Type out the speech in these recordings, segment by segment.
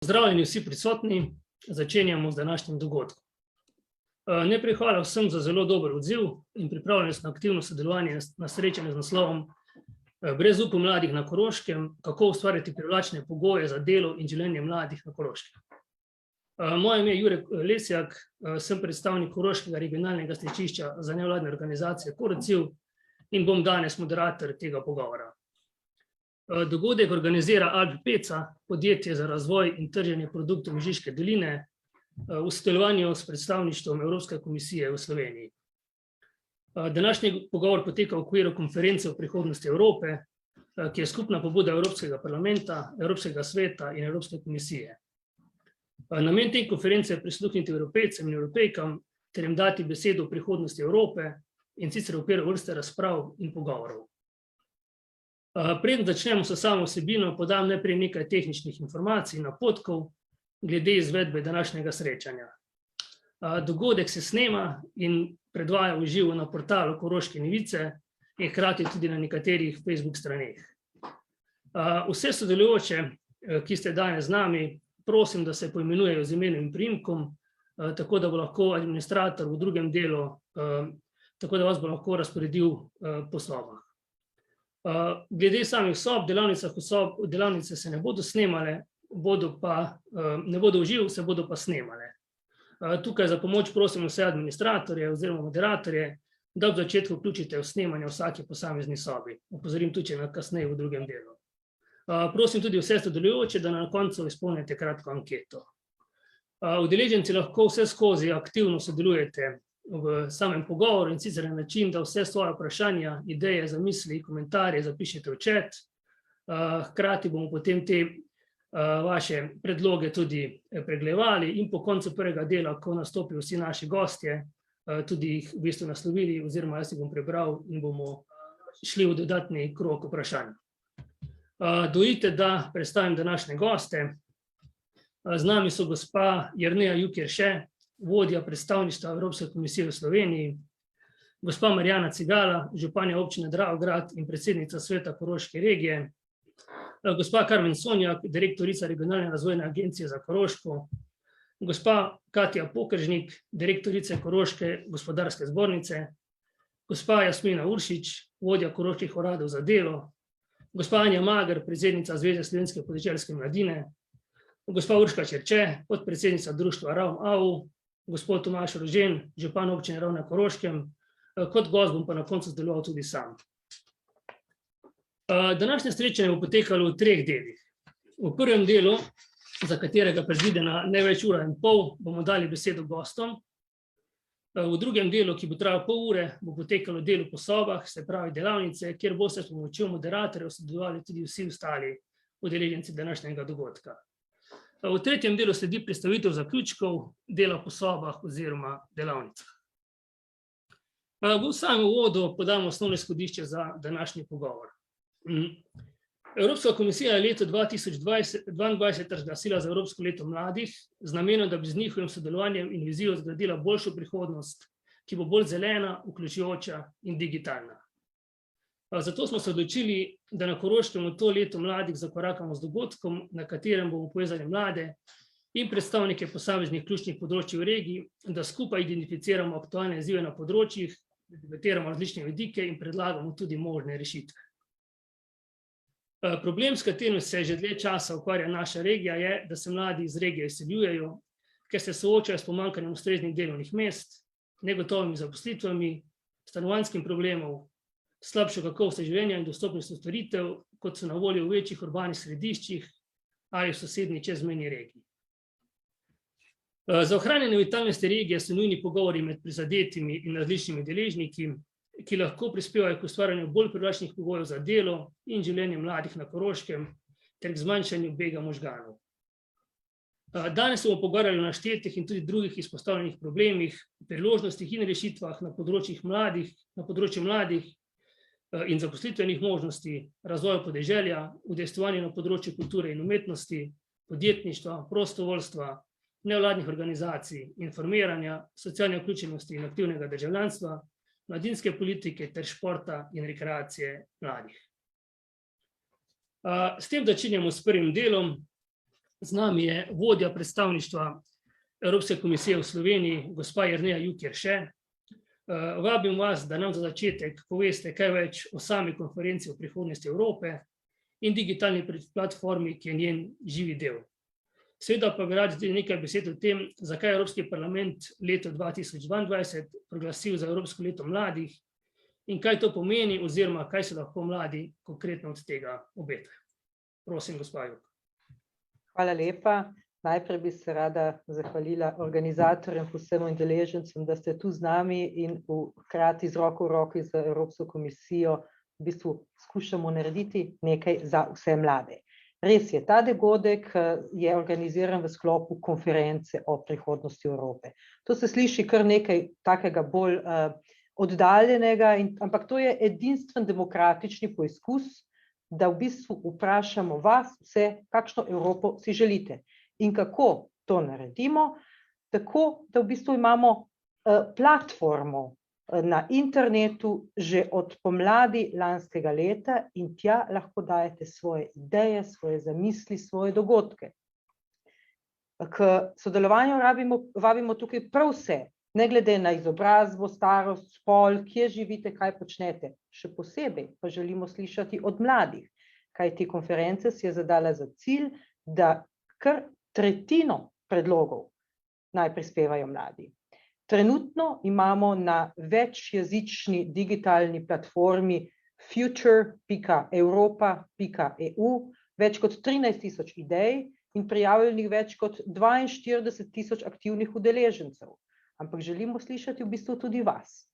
Pozdravljeni vsi prisotni, začenjamo z današnjim dogodkom. Najprej hvala vsem za zelo dober odziv in pripravljenost na aktivno sodelovanje na srečanju z naslovom Brez upa mladih na Koroškem, kako ustvariti privlačne pogoje za delo in življenje mladih na Koroškem. Moje ime je Jure Lesjak, sem predstavnik Koroškega regionalnega stičišča za nevladne organizacije Korociv in bom danes moderator tega pogovora. Dogodek organizira Alp Peca, podjetje za razvoj in trženje produktov Mežiške doline, v sodelovanju s predstavništvom Evropske komisije v Sloveniji. Današnji pogovor poteka v okviru konference o prihodnosti Evrope, ki je skupna pobuda Evropskega parlamenta, Evropskega sveta in Evropske komisije. Namen te konference je prisluhniti Evropejcem in Evropejkam ter jim dati besedo o prihodnosti Evrope in sicer v okviru vrste razprav in pogovorov. Preden začnemo s samo vsebino, podam najprej nekaj tehničnih informacij in napotkov glede izvedbe današnjega srečanja. Dogodek se snema in predvaja v živo na portalu Koroške novice in hkrati tudi na nekaterih Facebook straneh. Vse sodelujoče, ki ste danes z nami, prosim, da se poimenujejo z imenom in priimkom, tako da bo lahko administrator v drugem delu, tako da vas bo lahko razporedil po sobah. Glede samih sob, delavnice se ne bodo snemale, ne bodo v živo, se bodo pa snemale. Tukaj za pomoč prosim vse administratorje oziroma moderatorje, da v začetku vključite v snemanje vsake posamezni sobi. Opozorim tudi na kasneje v drugem delu. Prosim tudi vse sodelujoče, da na koncu izpolnite kratko anketo. Udeleženci lahko vse skozi aktivno sodelujete v samem pogovoru in sicer na način, da vse svoje vprašanja, ideje, zamisli, komentarje zapišete v chat. Hkrati bomo potem te vaše predloge tudi pregledovali in po koncu prvega dela, ko nastopijo vsi naši gostje, tudi jih v bistvu naslovili oziroma jaz jih bom prebral in bomo šli v dodatni krog vprašanj. Dovolite, da predstavim današnje goste. Z nami so gospa Jerneja Jukirše, vodja predstavništva Evropske komisije v Sloveniji, gospa Marjana Cigala, županja občine Dravograd in predsednica sveta Koroške regije, gospa Karmen Sonjak, direktorica regionalne razvojne agencije za Koroško, gospa Katja Pokržnik, direktorica Koroške gospodarske zbornice, gospa Jasmina Uršič, vodja koroških uradov za delo, gospa Anja Mager, predsednica Zveze slovenske podeželske mladine, gospa Urška Čerče, podpredsednica društva Ravm-AU, gospod Tomaž Rožen, župan občine Ravne na Koroškem, kot gost bom pa na koncu sodeloval tudi sam. Današnje srečanje bo potekalo v 3 delih. V prvem delu, za katerega predvidena največ ura in pol, bomo dali besedo gostom. V drugem delu, ki bo trajal pol ure, bo potekalo delo po sobah, se pravi delavnice, kjer boste s pomočjo moderatorjev sodelovali tudi vsi ostali udeleženci današnjega dogodka. V tretjem delu sledi predstavitev zaključkov dela po sobah oziroma delavnicah. V samem uvodu podamo osnovno izhodišče za današnji pogovor. Evropska komisija je leto 2022 razglasila za Evropsko leto mladih z namenom, da bi z njihovim sodelovanjem in vizijo zgradila boljšo prihodnost, ki bo bolj zelena, vključujoča in digitalna. Zato smo se odločili, da na Koroškem v to leto mladih zakorakamo z dogodkom, na katerem bomo povezali mlade in predstavnike posameznih ključnih področij v regiji, da skupaj identificiramo aktualne izzive na področjih, debatiramo različne vidike in predlagamo tudi možne rešitve. Problem, s katerim se že dlje časa ukvarja naša regija, je, da se mladi iz regije izseljujejo, ker se soočajo s pomanjkanjem ustreznih delovnih mest, negotovimi zaposlitvami, stanovanjskim problemom, slabšo kakovost življenja in dostopnost storitev, kot so na voljo v večjih urbanih središčih ali v sosednji čezmejni regiji. Za ohranjanje vitalnosti regije so nujni pogovori med prizadetimi in različnimi deležniki, ki lahko prispevajo k ustvarjanju bolj privlačnih pogojev za delo in življenje mladih na Koroškem ter k zmanjšanju bega možganov. Danes se bomo pogovarjali o naštetih in tudi drugih izpostavljenih problemih, priložnostih in rešitvah na področju mladih in zaposlitvenih možnosti, razvoju podeželja, udejstvovanju na področju kulture in umetnosti, podjetništva, prostovoljstva, nevladnih organizacij, informiranja, socialne vključenosti in aktivnega državljanstva, mladinske politike ter športa in rekreacije mladih. S tem začenjamo s prvim delom. Z nami je vodja predstavništva Evropske komisije v Sloveniji, gospa Jerneja Juk-Jerše. Vabim vas, da nam za začetek poveste kaj več o sami konferenci o prihodnosti Evrope in digitalni platformi, ki je njen živi del. Seveda pa bi rad tudi nekaj besed o tem, zakaj je Evropski parlament leto 2022 proglasil za Evropsko leto mladih in kaj to pomeni oziroma kaj se lahko mladi konkretno od tega obetajo. Prosim, gospa Juk. Hvala lepa. Najprej bi se rada zahvalila organizatorjem, vsem udeležencem, da ste tu z nami in hkrati z roko v roki z Evropsko komisijo v bistvu skušamo narediti nekaj za vse mlade. Res je, ta dogodek je organiziran v sklopu konference o prihodnosti Evrope. To se sliši kar nekaj takega bolj oddaljenega, ampak to je edinstven demokratični poizkus, da v bistvu vprašamo vas vse, kakšno Evropo si želite in kako to naredimo, tako da v bistvu imamo platformo na internetu že od pomladi lanskega leta in tja lahko dajete svoje ideje, svoje zamisli, svoje dogodke. K sodelovanju vabimo tukaj prav vse, ne glede na izobrazbo, starost, spol, kje živite, kaj počnete. Še posebej pa želimo slišati od mladih, kajti konferenca si je zadala za cilj, da kar tretjino predlogov naj prispevajo mladi. Trenutno imamo na večjezični digitalni platformi future.europa.eu več kot 13.000 idej in prijavljenih več kot 42.000 aktivnih udeležencev. Ampak želimo slišati v bistvu tudi vas.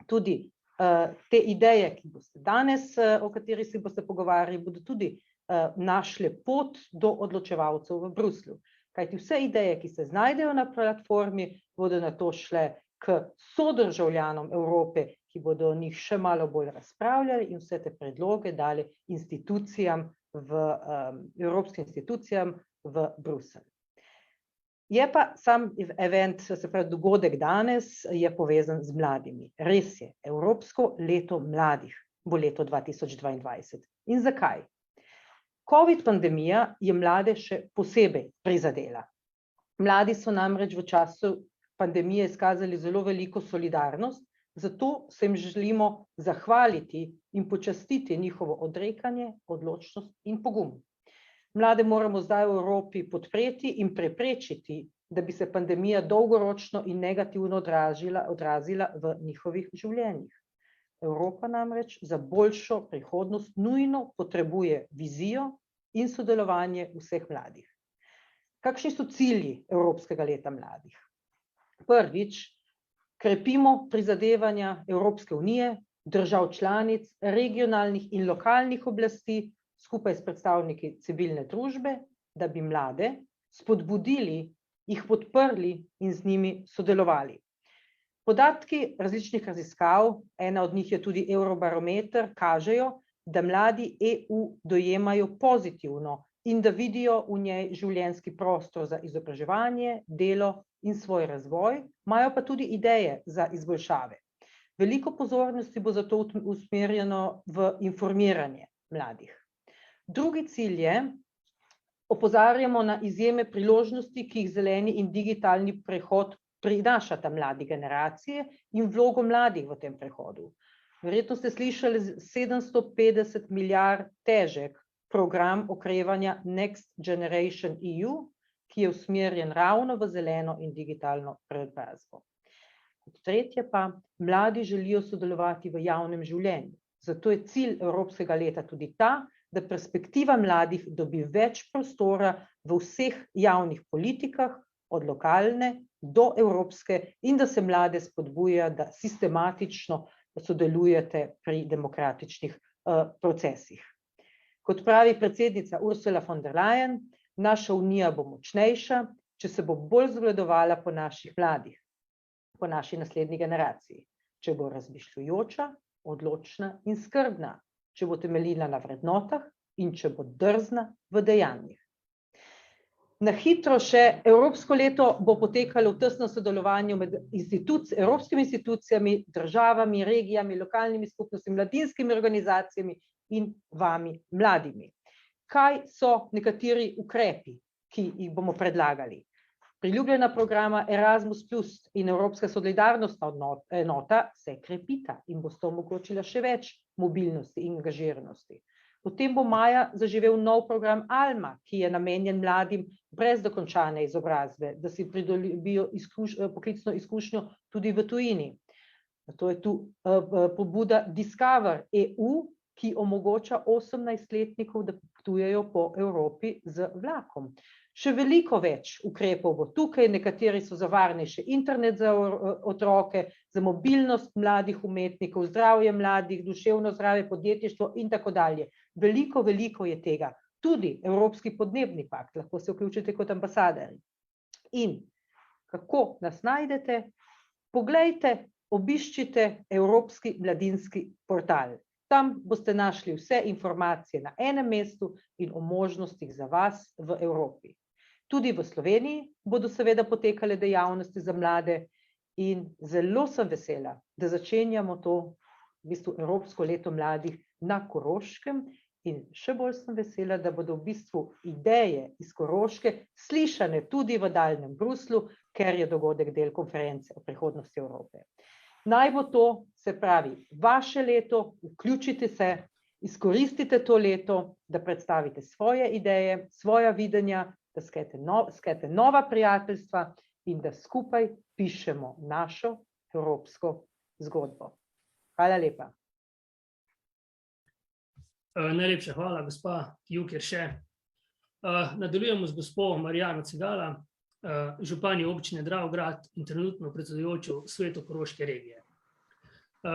Tudi te ideje, ki boste danes, o kateri se boste pogovarjali, bodo tudi našle pot do odločevalcev v Bruslju. Kajti vse ideje, ki se znajdejo na platformi, bodo nato šle k sodržavljanom Evrope, ki bodo o njih še malo bolj razpravljali in vse te predloge dali institucijam, evropskim institucijam v Bruselj. Je pa sam event, se pravi dogodek danes, je povezan z mladimi. Res je, Evropsko leto mladih bo leto 2022. In zakaj? Covid pandemija je mlade še posebej prizadela. Mladi so namreč v času pandemije izkazali zelo veliko solidarnost, zato se jim želimo zahvaliti in počastiti njihovo odrekanje, odločnost in pogum. Mlade moramo zdaj v Evropi podpreti in preprečiti, da bi se pandemija dolgoročno in negativno odrazila v njihovih življenjih. Evropa namreč za boljšo prihodnost nujno potrebuje vizijo in sodelovanje vseh mladih. Kakšni so cilji Evropskega leta mladih? Prvič, krepimo prizadevanja Evropske unije, držav članic, regionalnih in lokalnih oblasti, skupaj s predstavniki civilne družbe, da bi mlade spodbudili, jih podprli in z njimi sodelovali. Podatki različnih raziskav, ena od njih je tudi Eurobarometer, kažejo, da mladi EU dojemajo pozitivno in da vidijo v njej življenjski prostor za izobraževanje, delo in svoj razvoj, imajo pa tudi ideje za izboljšave. Veliko pozornosti bo zato usmerjeno v informiranje mladih. Drugi cilj je, opozarjamo na izjeme priložnosti, ki jih zeleni in digitalni prehod prinašata mladi generacije in vlogo mladih v tem prehodu. Verjetno ste slišali 750 milijard težek program okrevanja Next Generation EU, ki je usmerjen ravno v zeleno in digitalno preobrazbo. Tretje pa, mladi želijo sodelovati v javnem življenju. Zato je cilj Evropskega leta tudi ta, da perspektiva mladih dobi več prostora v vseh javnih politikah, od lokalne do evropske, in da se mlade spodbuja, da sistematično sodelujete pri demokratičnih procesih. Kot pravi predsednica Ursula von der Leyen, naša unija bo močnejša, če se bo bolj zgledovala po naših mladih, po naši naslednji generaciji, če bo razmišljujoča, odločna in skrbna, če bo temeljila na vrednotah in če bo drzna v dejanjih. Na hitro še, Evropsko leto bo potekalo v tesnem sodelovanju med evropskimi institucijami, državami, regijami, lokalnimi skupnostmi, mladinskimi organizacijami in vami mladimi. Kaj so nekateri ukrepi, ki jih bomo predlagali. Priljubljena programa Erasmus Plus in Evropska solidarnostna enota se krepita in bosta omogočila še več mobilnosti in angažiranosti. Potem bo maja zaživel nov program Alma, ki je namenjen mladim brez dokončane izobrazbe, da si pridobijo poklicno izkušnjo tudi v tujini. To je tu pobuda Discover EU, ki omogoča 18-letnikom, da potujejo po Evropi z vlakom. Še veliko več ukrepov bo tukaj, nekateri so za varnejši internet za otroke, za mobilnost mladih umetnikov, zdravje mladih, duševno zdravje, podjetništvo in tako dalje. Veliko je tega. Tudi Evropski podnebni pakt, lahko se vključite kot ambasadorji. In kako nas najdete? Poglejte, obiščite Evropski mladinski portal. Tam boste našli vse informacije na enem mestu in o možnostih za vas v Evropi. Tudi v Sloveniji bodo seveda potekale dejavnosti za mlade in zelo sem vesela, da začenjamo to v bistvu Evropsko leto mladih na Koroškem in še bolj sem vesela, da bodo v bistvu ideje iz Koroške slišane tudi v daljnem Bruslu, ker je dogodek del konference o prihodnosti Evrope. Naj bo to, se pravi, vaše leto, vključite se, izkoristite to leto, da predstavite svoje ideje, svoja videnja, da skete nova prijateljstva in da skupaj pišemo našo evropsko zgodbo. Hvala lepa. Najlepša hvala, gospa Jukirše. Nadaljujemo z gospo Marijano Cigala, županjo občine Dravograd in trenutno predsedujočo svetu Koroške regije.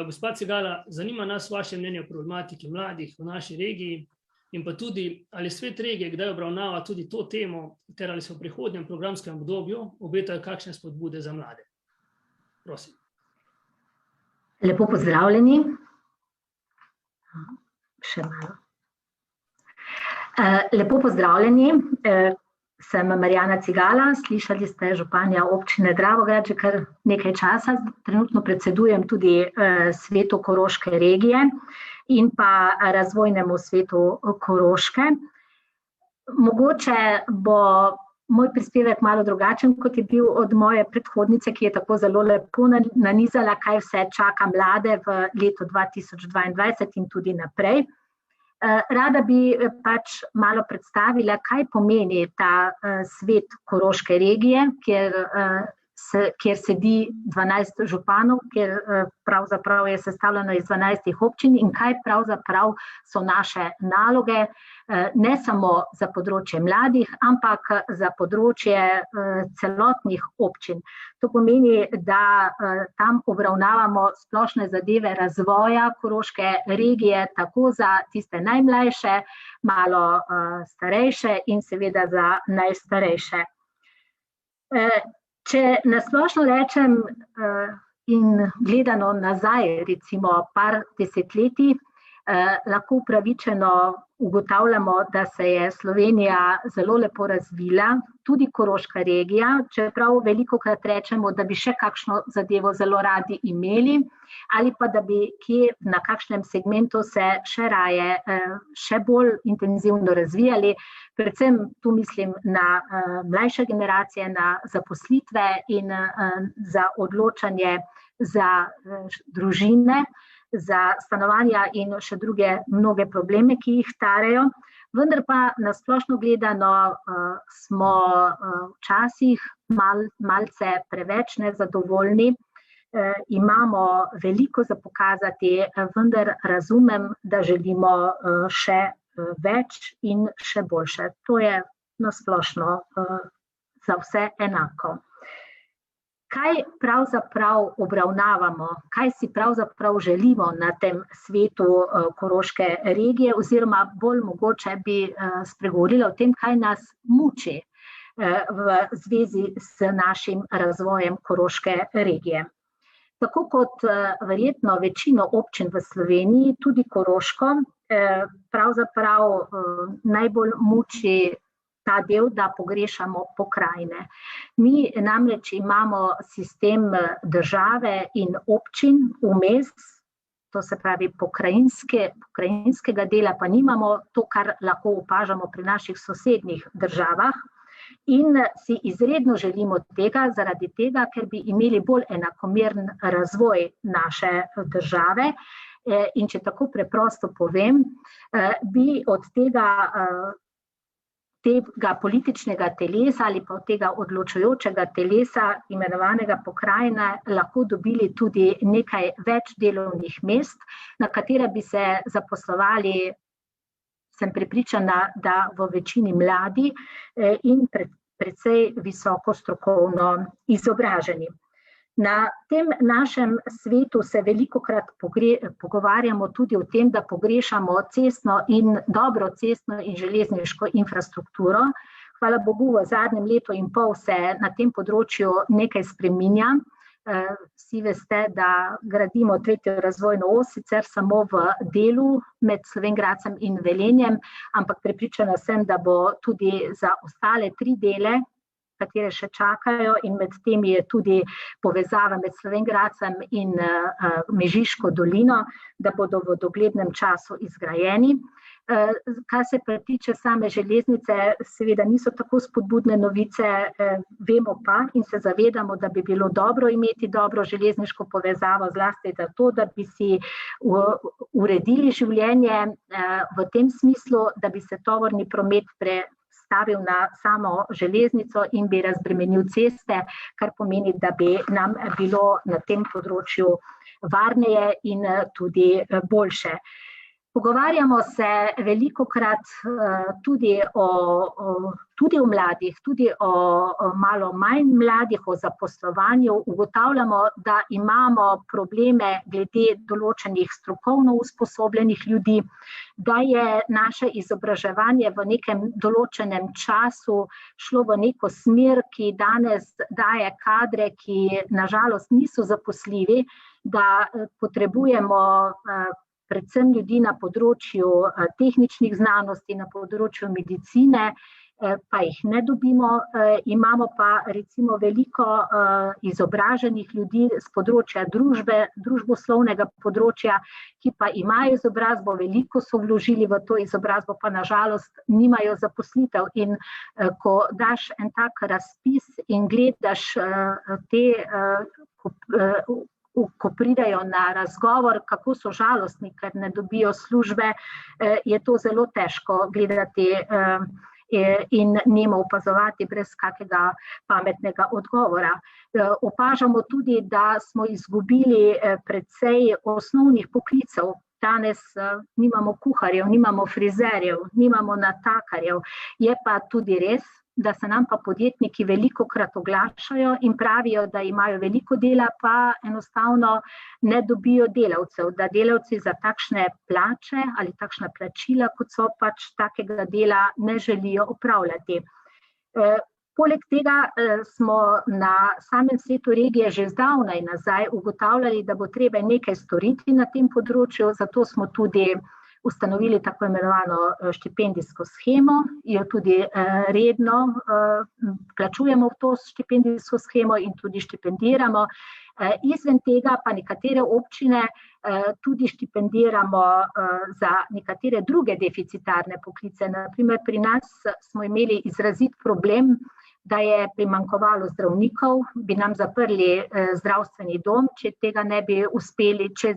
Gospa Cigala, zanima nas vaše mnenje o problematiki mladih v naši regiji in pa tudi, ali svet regije kdaj obravnava tudi to temo, ter ali se v prihodnjem programskem obdobju obetajo kakšne spodbude za mlade. Prosim. Lepo pozdravljeni. Še malo. Lepo pozdravljeni. Sem Marijana Cigala, slišali ste županja občine Dravograd že kar nekaj časa, trenutno predsedujem tudi svetu Koroške regije in pa razvojnemu svetu Koroške. Mogoče bo moj prispevek malo drugačen, kot je bil od moje predhodnice, ki je tako zelo lepo nanizala, kaj vse čaka mlade v letu 2022 in tudi naprej. Rada bi pač malo predstavila, kaj pomeni ta svet Koroške regije, kjer sedi 12 županov, kjer pravzaprav je sestavljeno iz 12 občin in kaj pravzaprav so naše naloge, ne samo za področje mladih, ampak za področje celotnih občin. To pomeni, da tam obravnavamo splošne zadeve razvoja Koroške regije, tako za tiste najmlajše, malo starejše in seveda za najstarejše. Če nasplošno rečem in gledano nazaj, recimo par desetletij, lahko upravičeno ugotavljamo, da se je Slovenija zelo lepo razvila, tudi Koroška regija, čeprav velikokrat rečemo, da bi še kakšno zadevo zelo radi imeli, ali pa da bi kje na kakšnem segmentu se še raje, še bolj intenzivno razvijali, predvsem tu mislim na mlajše generacije, na zaposlitve in za odločanje za družine, za stanovanja in še druge mnoge probleme, ki jih tarejo. Vendar pa na splošno gledano smo včasih malce preveč nezadovoljni, imamo veliko za pokazati, vendar razumem, da želimo še več in še boljše. To je na splošno za vse enako. Kaj pravzaprav obravnavamo, kaj si pravzaprav želimo na tem svetu Koroške regije, oziroma bolj mogoče bi spregovorila o tem, kaj nas muči v zvezi s našim razvojem Koroške regije. Tako kot verjetno večino občin v Sloveniji, tudi Koroško, pravzaprav najbolj muči ta del, da pogrešamo pokrajine. Mi namreč imamo sistem države in občin vmes, to se pravi pokrajinskega dela pa nimamo, to, kar lahko opažamo pri naših sosednjih državah. In si izredno želimo tega, zaradi tega, ker bi imeli bolj enakomeren razvoj naše države. In če tako preprosto povem, bi od tega političnega telesa ali pa od tega odločujočega telesa, imenovanega pokrajina, lahko dobili tudi nekaj več delovnih mest, na katere bi se zaposlovali, sem prepričana, da v večini mladi in precej visoko strokovno izobraženi. Na tem našem svetu se velikokrat pogovarjamo tudi o tem, da pogrešamo dobro cestno in železniško infrastrukturo. Hvala Bogu, v zadnjem letu in pol se na tem področju nekaj spreminja. Vsi veste, da gradimo 3. razvojno os, sicer samo v delu med Slovenj Gradcem in Velenjem, ampak prepričana sem, da bo tudi za ostale 3 dele, katere še čakajo, in med temi je tudi povezava med Slovenj Gradcem in Mežiško dolino, da bodo v doglednem času izgrajeni. Kar se pa tiče same železnice, seveda niso tako spodbudne novice, vemo pa in se zavedamo, da bi bilo dobro imeti dobro železniško povezavo, zlasti zato, da bi si uredili življenje v tem smislu, da bi se tovorni promet stavil na samo železnico in bi razbremenil ceste, kar pomeni, da bi nam bilo na tem področju varneje in tudi boljše. Pogovarjamo se velikokrat tudi o mladih, tudi o malo manj mladih, o zaposlovanju. Ugotavljamo, da imamo probleme glede določenih strokovno usposobljenih ljudi, da je naše izobraževanje v nekem določenem času šlo v neko smer, ki danes daje kadre, ki nažalost niso zaposljivi, da potrebujemo predvsem ljudi na področju tehničnih znanosti, na področju medicine, pa jih ne dobimo. Imamo pa recimo veliko izobraženih ljudi z področja družboslovnega področja, ki pa imajo izobrazbo, veliko so vložili v to izobrazbo, pa nažalost nimajo zaposlitev. In ko daš en tak razpis in gledaš ko pridejo na razgovor, kako so žalostni, ker ne dobijo službe, je to zelo težko gledati in nemo opazovati brez kakega pametnega odgovora. Opažamo tudi, da smo izgubili precej osnovnih poklicev. Danes nimamo kuharjev, nimamo frizerjev, nimamo natakarjev. Je pa tudi res, da se nam pa podjetniki velikokrat oglašajo in pravijo, da imajo veliko dela, pa enostavno ne dobijo delavcev, da delavci za takšne plače ali takšna plačila, kot so pač takega dela, ne želijo opravljati. Poleg tega smo na samem svetu regije že zdavnaj nazaj ugotavljali, da bo treba nekaj storiti na tem področju, zato smo tudi ustanovili tako imenovano štipendijsko shemo, jo tudi redno plačujemo v to štipendijsko shemo in tudi štipendiramo. Izven tega pa nekatere občine tudi štipendiramo za nekatere druge deficitarne poklice. Na primer, pri nas smo imeli izrazit problem, da je primanjkovalo zdravnikov, bi nam zaprli zdravstveni dom, če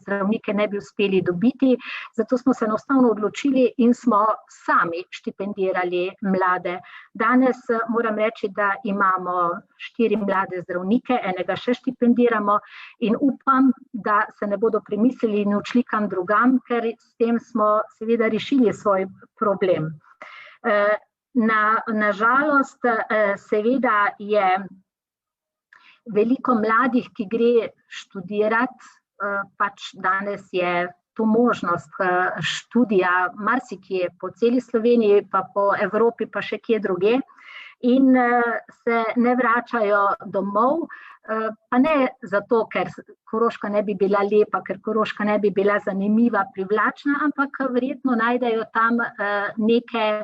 zdravnike ne bi uspeli dobiti. Zato smo se enostavno odločili in smo sami štipendirali mlade. Danes moram reči, da imamo 4 mlade zdravnike, enega še štipendiramo in upam, da se ne bodo premislili in odšli kam drugam, ker s tem smo seveda rešili svoj problem. Na žalost seveda je veliko mladih, ki gre študirati, pač danes je to možnost študija marsikje po celi Sloveniji, pa po Evropi, pa še kje druge, in se ne vračajo domov, pa ne zato, ker Koroška ne bi bila lepa, ker Koroška ne bi bila zanimiva, privlačna, ampak verjetno najdejo tam neke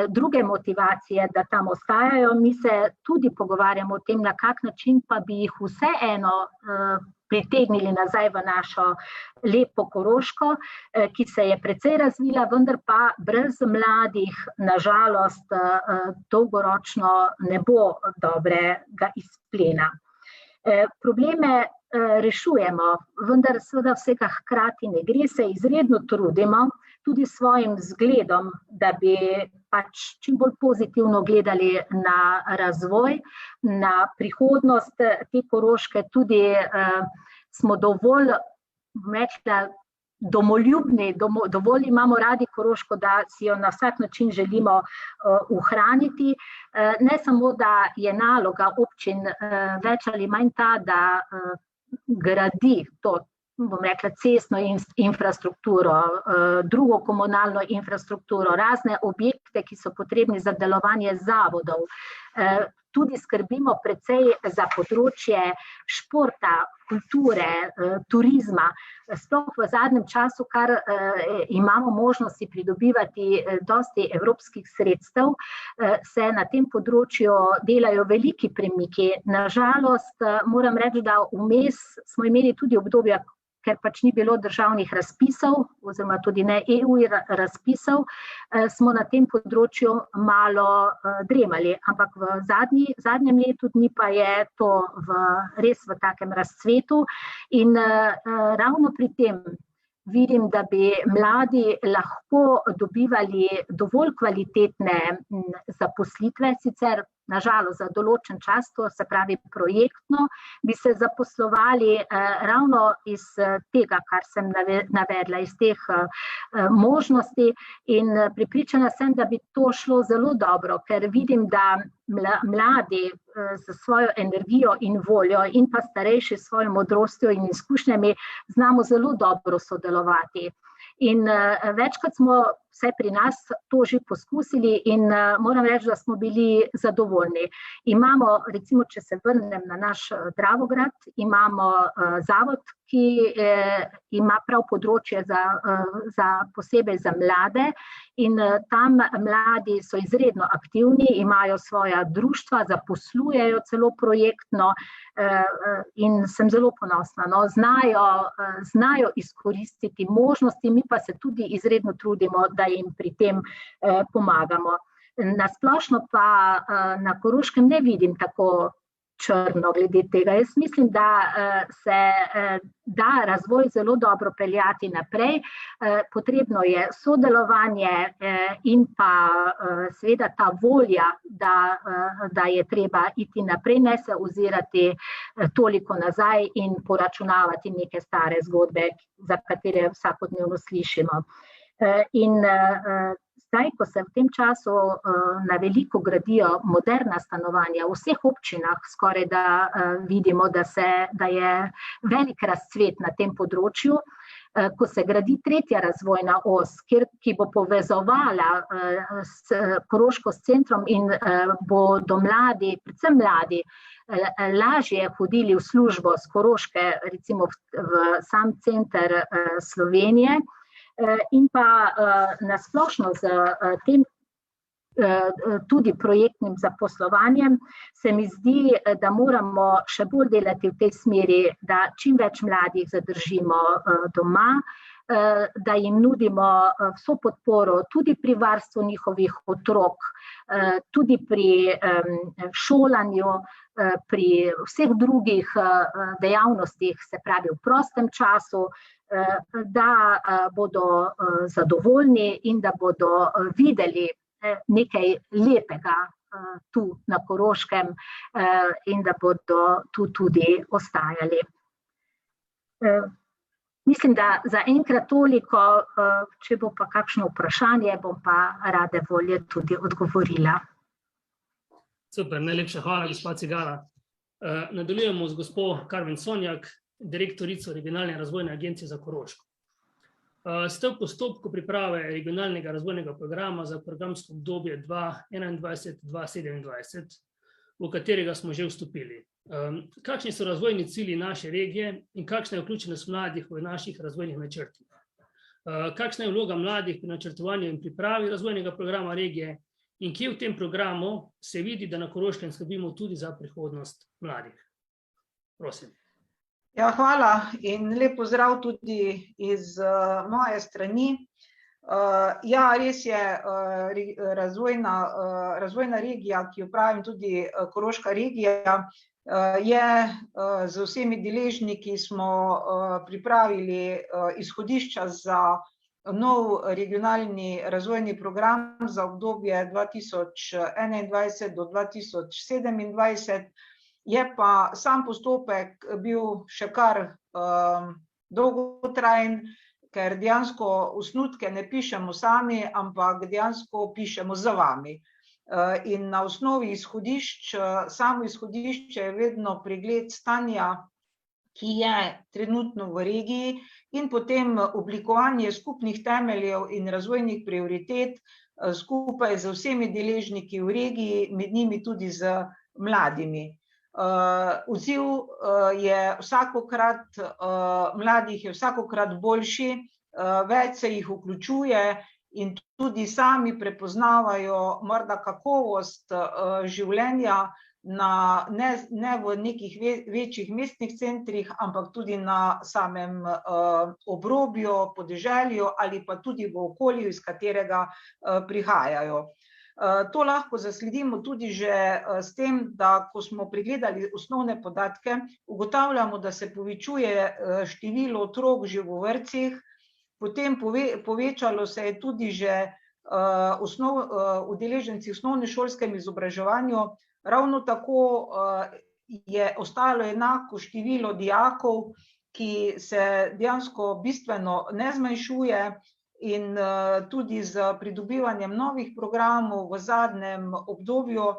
druge motivacije, da tam ostajajo. Mi se tudi pogovarjamo o tem, na kak način pa bi jih vseeno pritegnili nazaj v našo lepo Koroško, ki se je precej razvila, vendar pa brez mladih, nažalost, dolgoročno ne bo dobrega izplena. Probleme rešujemo, vendar seveda vsega hkrati ne gre, se izredno trudimo, tudi s svojim zgledom, da bi pač čim bolj pozitivno gledali na razvoj, na prihodnost te Koroške, tudi smo dovolj, rekla, domoljubni, dovolj imamo radi Koroško, da si jo na vsak način želimo ohraniti. Ne samo, da je naloga občin več ali manj ta, da gradi to, bom rekla, cestno infrastrukturo, drugo komunalno infrastrukturo, razne objekte, ki so potrebni za delovanje zavodov. Tudi skrbimo precej za področje športa, kulture, turizma. Sploh v zadnjem času, kar imamo možnosti pridobivati dosti evropskih sredstev, se na tem področju delajo veliki premiki. Nažalost, moram reči, da vmes smo imeli tudi obdobja, ker pač ni bilo državnih razpisov, oziroma tudi ne EU razpisov, smo na tem področju malo dremali. Ampak v zadnjem letu dni pa je to res v takem razcvetu in ravno pri tem vidim, da bi mladi lahko dobivali dovolj kvalitetne zaposlitve, sicer nažalost za določen čas, to se pravi projektno, bi se zaposlovali ravno iz tega, kar sem navedla, iz teh možnosti, in prepričana sem, da bi to šlo zelo dobro, ker vidim, da mladi s svojo energijo in voljo in pa starejši s svojo modrostjo in izkušnjami znamo zelo dobro sodelovati. In večkrat smo vse pri nas to že poskusili in moram reči, da smo bili zadovoljni. Imamo, recimo, če se vrnem na naš Dravograd, imamo zavod, ki ima prav področje posebej za mlade in tam mladi so izredno aktivni, imajo svoja društva, zaposlujejo celo projektno in sem zelo ponosna. Znajo izkoristiti možnosti, mi pa se tudi izredno trudimo, da jim pri tem pomagamo. Na splošno pa na Koroškem ne vidim tako črno glede tega. Jaz mislim, da se da razvoj zelo dobro peljati naprej. Potrebno je sodelovanje in pa seveda ta volja, da je treba iti naprej, ne se ozirati toliko nazaj in poračunavati neke stare zgodbe, za katere vsakodnevno slišimo. In zdaj, ko se v tem času na veliko gradijo moderna stanovanja, v vseh občinah skoraj da vidimo, da je velik razcvet na tem področju, ko se gradi tretja razvojna os, ki bo povezovala Koroško s centrom in bodo mladi, predvsem mladi, lažje hodili v službo s Koroške, recimo v sam center Slovenije, in pa nasplošno z tem tudi projektnim zaposlovanjem, se mi zdi, da moramo še bolj delati v tej smeri, da čim več mladih zadržimo doma, da jim nudimo vso podporo tudi pri varstvu njihovih otrok, tudi pri šolanju, pri vseh drugih dejavnostih, se pravi v prostem času, da bodo zadovoljni in da bodo videli nekaj lepega tu na Koroškem in da bodo tu tudi ostajali. Mislim, da zaenkrat toliko, če bo pa kakšno vprašanje, bom pa rade volje tudi odgovorila. Super, najlepša hvala, gospa Cigala. Nadaljujemo z gospo Karmen Sonjak, direktorico Regionalne razvojne agencije za Koroško. Ste v postopku priprave regionalnega razvojnega programa za programsko obdobje 2021-2027, v katerega smo že vstopili. Kakšni so razvojni cilji naše regije in kakšna je vključenost mladih v naših razvojnih načrtih? Kakšna je vloga mladih pri načrtovanju in pripravi razvojnega programa regije in kje v tem programu se vidi, da na Koroškem skrbimo tudi za prihodnost mladih? Prosim. Ja, hvala in lep pozdrav tudi iz moje strani. Ja, res je, razvojna regija, ki jo pravim tudi Koroška regija, je z vsemi deležniki smo pripravili izhodišča za nov regionalni razvojni program za obdobje 2021 do 2027. Je pa sam postopek bil še kar dolgotrajen, ker dejansko osnutke ne pišemo sami, ampak dejansko pišemo za vami. In na osnovi izhodišč, samo izhodišče je vedno pregled stanja, ki je trenutno v regiji, in potem oblikovanje skupnih temeljev in razvojnih prioritet skupaj z vsemi deležniki v regiji, med njimi tudi z mladimi. Odziv je vsakokrat, mladih je vsakokrat boljši, več se jih vključuje in tudi sami prepoznavajo morda kakovost življenja ne v nekih večjih mestnih centrih, ampak tudi na samem obrobju, podeželju ali pa tudi v okolju, iz katerega prihajajo. To lahko zasledimo tudi že s tem, da ko smo pregledali osnovne podatke, ugotavljamo, da se povečuje število otrok že v vrtcih, potem povečalo se je tudi že udeleženci v osnovnošolskem izobraževanju, ravno tako je ostalo enako število dijakov, ki se dejansko bistveno ne zmanjšuje, in tudi z pridobivanjem novih programov v zadnjem obdobju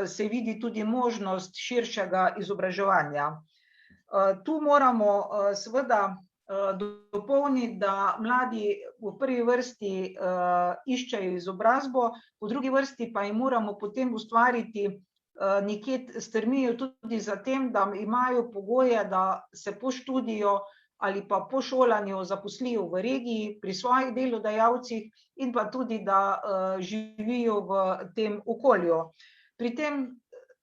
se vidi tudi možnost širšega izobraževanja. Tu moramo seveda dopolniti, da mladi v prvi vrsti iščejo izobrazbo, po drugi vrsti pa jim moramo potem ustvariti, nekje strmijo tudi za tem, da imajo pogoje, da se po študiju ali pa po šolanju zaposlijo v regiji pri svojih delodajalcih in pa tudi, da živijo v tem okolju. Pri tem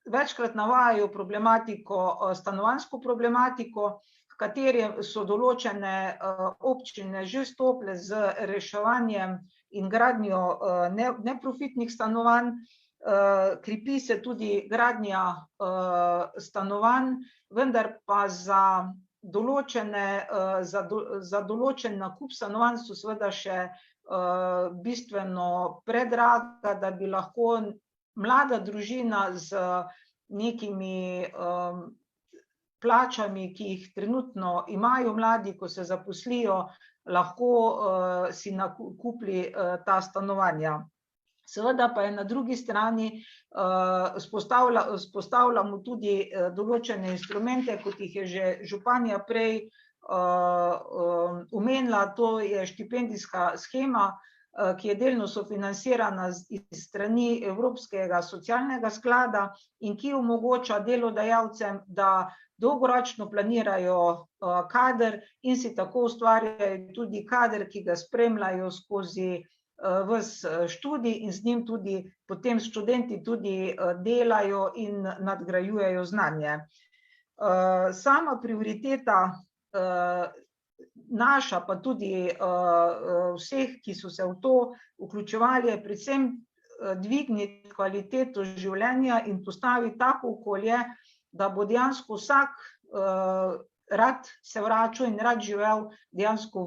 večkrat navajajo problematiko, stanovanjsko problematiko, v kateri so določene občine že stopile z reševanjem in gradnjo neprofitnih stanovanj, krepi se tudi gradnja stanovanj, vendar pa za določen nakup stanovanj so seveda še bistveno predraga, da bi lahko mlada družina z nekimi plačami, ki jih trenutno imajo mladi, ko se zaposlijo, lahko si nakupili ta stanovanja. Seveda pa je na drugi strani vzpostavljamo tudi določene instrumente, kot jih je že županja prej omenila, to je štipendijska shema, ki je delno sofinancirana iz strani Evropskega socialnega sklada in ki omogoča delodajalcem, da dolgoročno planirajo kader in si tako ustvarjajo tudi kader, ki ga spremljajo skozi ves študij in z njim tudi potem študenti tudi delajo in nadgrajujejo znanje. Sama prioriteta naša, pa tudi vseh, ki so se v to vključevali, je predvsem dvigniti kvaliteto življenja in postaviti tako okolje, da bo dejansko vsak rad se vračal in rad živel dejansko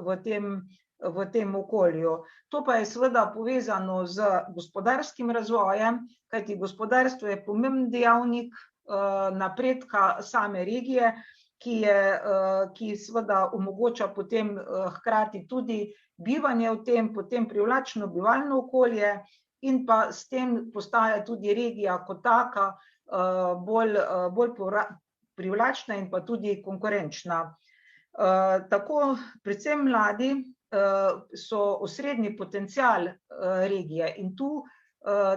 v tem okolju. To pa je seveda povezano z gospodarskim razvojem, kajti gospodarstvo je pomemben dejavnik napredka same regije, ki seveda omogoča potem hkrati tudi bivanje v tem, potem privlačno bivalno okolje in pa s tem postaja tudi regija kot taka bolj privlačna in pa tudi konkurenčna. Tako predvsem mladi so osrednji potencial regije in tu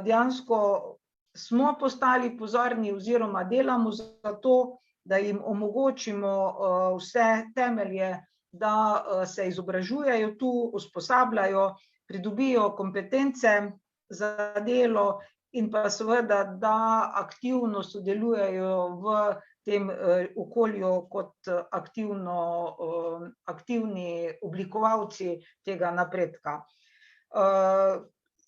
dejansko smo postali pozorni oziroma delamo za to, da jim omogočimo vse temelje, da se izobražujejo tu, usposabljajo, pridobijo kompetence za delo in pa seveda, da aktivno sodelujejo v tem okolju kot aktivni oblikovalci tega napredka.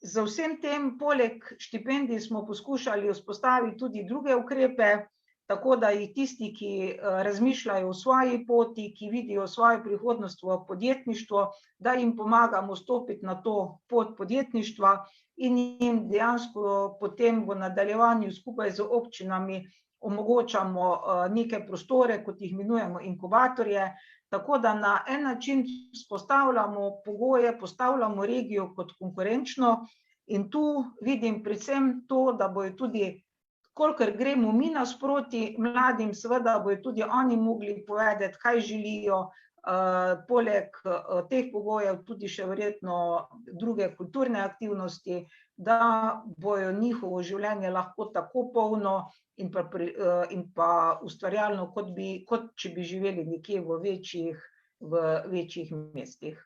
Za vsem tem, poleg štipendij smo poskušali vzpostaviti tudi druge ukrepe, tako da jih tisti, ki razmišljajo o svoji poti, ki vidijo svojo prihodnost v podjetništvo, da jim pomagamo stopiti na to pot podjetništva in jim dejansko potem v nadaljevanju skupaj z občinami omogočamo neke prostore, kot jih imenujemo inkubatorje, tako da na en način vzpostavljamo pogoje, postavljamo regijo kot konkurenčno in tu vidim predvsem to, da bojo tudi, kolikor gremo mi nasproti mladim, seveda bojo tudi oni mogli povedati, kaj želijo, poleg teh pogojev tudi še verjetno druge kulturne aktivnosti, da bojo njihovo življenje lahko tako polno in pa ustvarjalno, kot če bi živeli nekje v večjih mestih.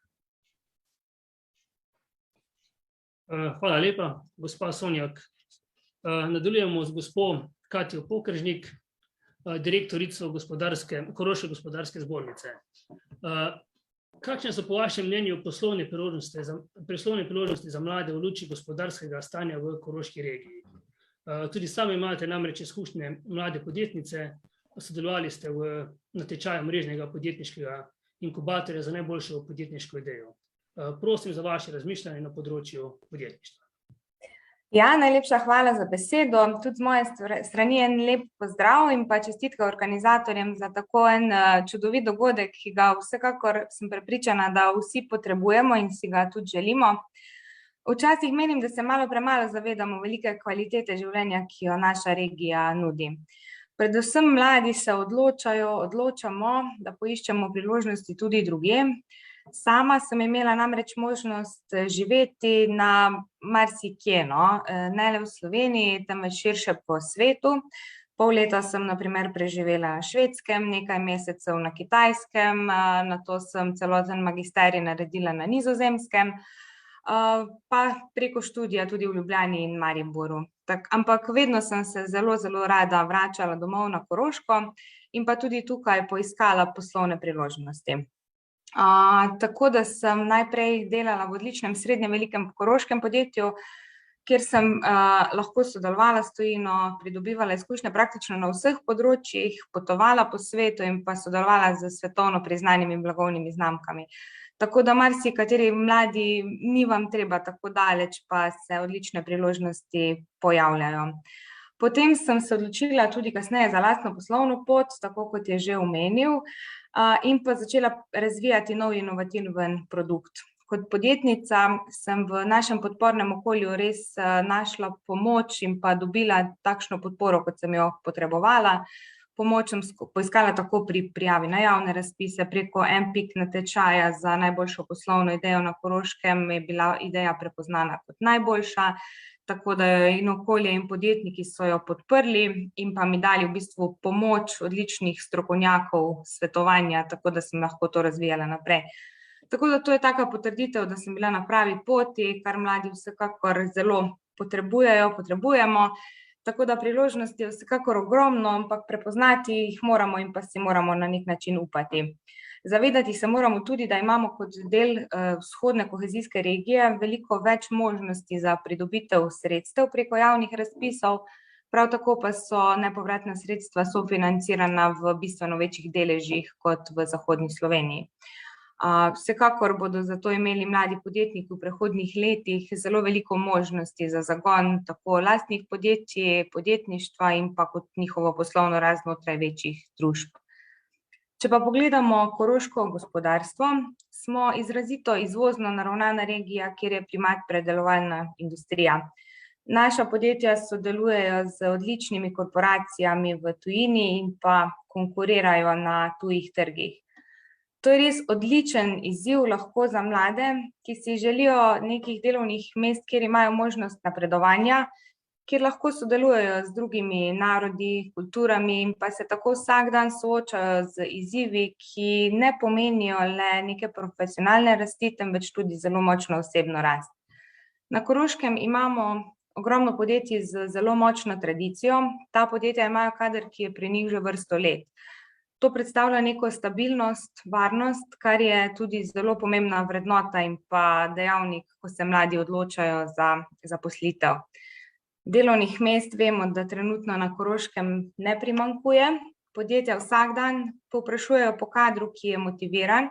Hvala lepa, gospa Sonjak. Nadaljujemo z gospo Katjo Pokržnik, direktorico Koroške gospodarske zbornice. Kakšne so po vašem mnenju poslovne priložnosti za mlade v luči gospodarskega stanja v Koroški regiji? Tudi sami imate namreč izkušnje mlade podjetnice, sodelovali ste v natečaju mrežnega podjetniškega inkubatorja za najboljšo podjetniško idejo. Prosim za vaše razmišljanje na področju podjetništva. Ja, najlepša hvala za besedo. Tudi z moje strani en lep pozdrav in pa čestitke organizatorjem za tako en čudovit dogodek, ki ga vsekakor sem prepričana, da vsi potrebujemo in si ga tudi želimo. Včasih menim, da se malo premalo zavedamo velike kvalitete življenja, ki jo naša regija nudi. Predvsem mladi se odločamo, da poiščemo priložnosti tudi drugje. Sama sem imela namreč možnost živeti na marsikje, ne le v Sloveniji, temveč širše po svetu. Pol leta sem na primer preživela na Švedskem, nekaj mesecev na Kitajskem, nato sem celoten magisterij naredila na Nizozemskem, pa preko študija tudi v Ljubljani in Mariboru. Ampak vedno sem se zelo, zelo rada vračala domov na Koroško in pa tudi tukaj poiskala poslovne priložnosti. Tako da sem najprej delala v odličnem srednje velikem koroškem podjetju, kjer sem lahko sodelovala s tujino, pridobivala izkušnje praktično na vseh področjih, potovala po svetu in pa sodelovala z svetovno priznanimi blagovnimi znamkami. Tako da marsikateri mladi ni vam treba tako daleč, pa se odlične priložnosti pojavljajo. Potem sem se odločila tudi kasneje za lastno poslovno pot, tako kot je že omenil, in pa začela razvijati nov inovativen produkt. Kot podjetnica sem v našem podpornem okolju res našla pomoč in pa dobila takšno podporo, kot sem jo potrebovala. Pomoč sem poiskala tako pri prijavi na javne razpise, preko MPIK natečaja za najboljšo poslovno idejo na Koroškem je bila ideja prepoznana kot najboljša, tako da in okolje in podjetniki so jo podprli in pa mi dali v bistvu pomoč odličnih strokovnjakov svetovanja, tako da sem lahko to razvijala naprej. Tako da to je taka potrditev, da sem bila na pravi poti, kar mladi vsekakor zelo potrebujemo, tako da priložnosti je vsekakor ogromno, ampak prepoznati jih moramo in pa si moramo na nek način upati. Zavedati se moramo tudi, da imamo kot del vzhodne kohezijske regije veliko več možnosti za pridobitev sredstev preko javnih razpisov, prav tako pa so nepovratna sredstva sofinancirana v bistveno večjih deležih kot v zahodni Sloveniji. Vsekakor bodo zato imeli mladi podjetniki v prihodnjih letih zelo veliko možnosti za zagon tako lastnih podjetij, podjetništva in pa kot njihovo poslovno rast znotraj večjih družb. Če pa pogledamo koroško gospodarstvo, smo izrazito izvozno naravnana regija, kjer je primat predelovalna industrija. Naša podjetja sodelujejo z odličnimi korporacijami v tujini in pa konkurirajo na tujih trgih. To je res odličen izziv lahko za mlade, ki si želijo nekih delovnih mest, kjer imajo možnost napredovanja kjer lahko sodelujejo z drugimi narodi, kulturami in pa se tako vsak dan soočajo z izzivi, ki ne pomenijo le neke profesionalne rasti, temveč tudi zelo močno osebno rast. Na Koroškem imamo ogromno podjetij z zelo močno tradicijo. Ta podjetja imajo kader, ki je pri njih že vrsto let. To predstavlja neko stabilnost, varnost, kar je tudi zelo pomembna vrednota in pa dejavnik, ko se mladi odločajo za zaposlitev. Delovnih mest vemo, da trenutno na Koroškem ne primanjkuje. Podjetja vsak dan povprašujejo po kadru, ki je motiviran,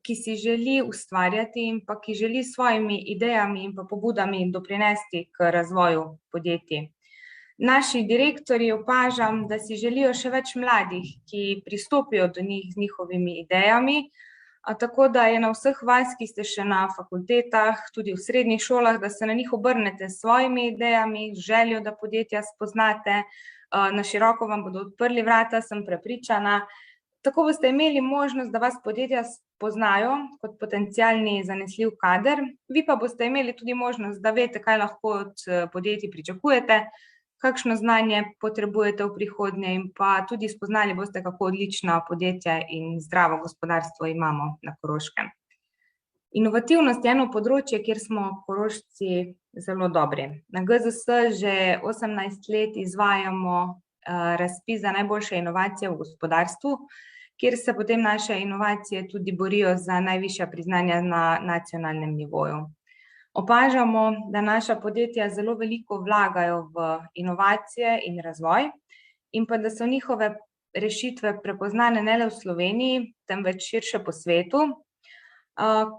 ki si želi ustvarjati in pa ki želi s svojimi idejami in pa pobudami doprinesti k razvoju podjetij. Naši direktorji opažam, da si želijo še več mladih, ki pristopijo do njih z njihovimi idejami, tako da je na vseh vas, ki ste še na fakultetah, tudi v srednjih šolah, da se na njih obrnete s svojimi idejami, z željo, da podjetja spoznate. Na široko vam bodo odprli vrata, sem prepričana. Tako boste imeli možnost, da vas podjetja spoznajo kot potencialni zanesljiv kader, vi pa boste imeli tudi možnost, da veste, kaj lahko od podjetij pričakujete, kakšno znanje potrebujete v prihodnje in pa tudi spoznali boste, kako odlična podjetja in zdravo gospodarstvo imamo na Koroškem. Inovativnost je eno področje, kjer smo Korošci zelo dobri. Na GZS že 18 let izvajamo razpis za najboljše inovacije v gospodarstvu, kjer se potem naše inovacije tudi borijo za najvišja priznanja na nacionalnem nivoju. Opažamo, da naša podjetja zelo veliko vlagajo v inovacije in razvoj in pa da so njihove rešitve prepoznane ne le v Sloveniji, temveč širše po svetu.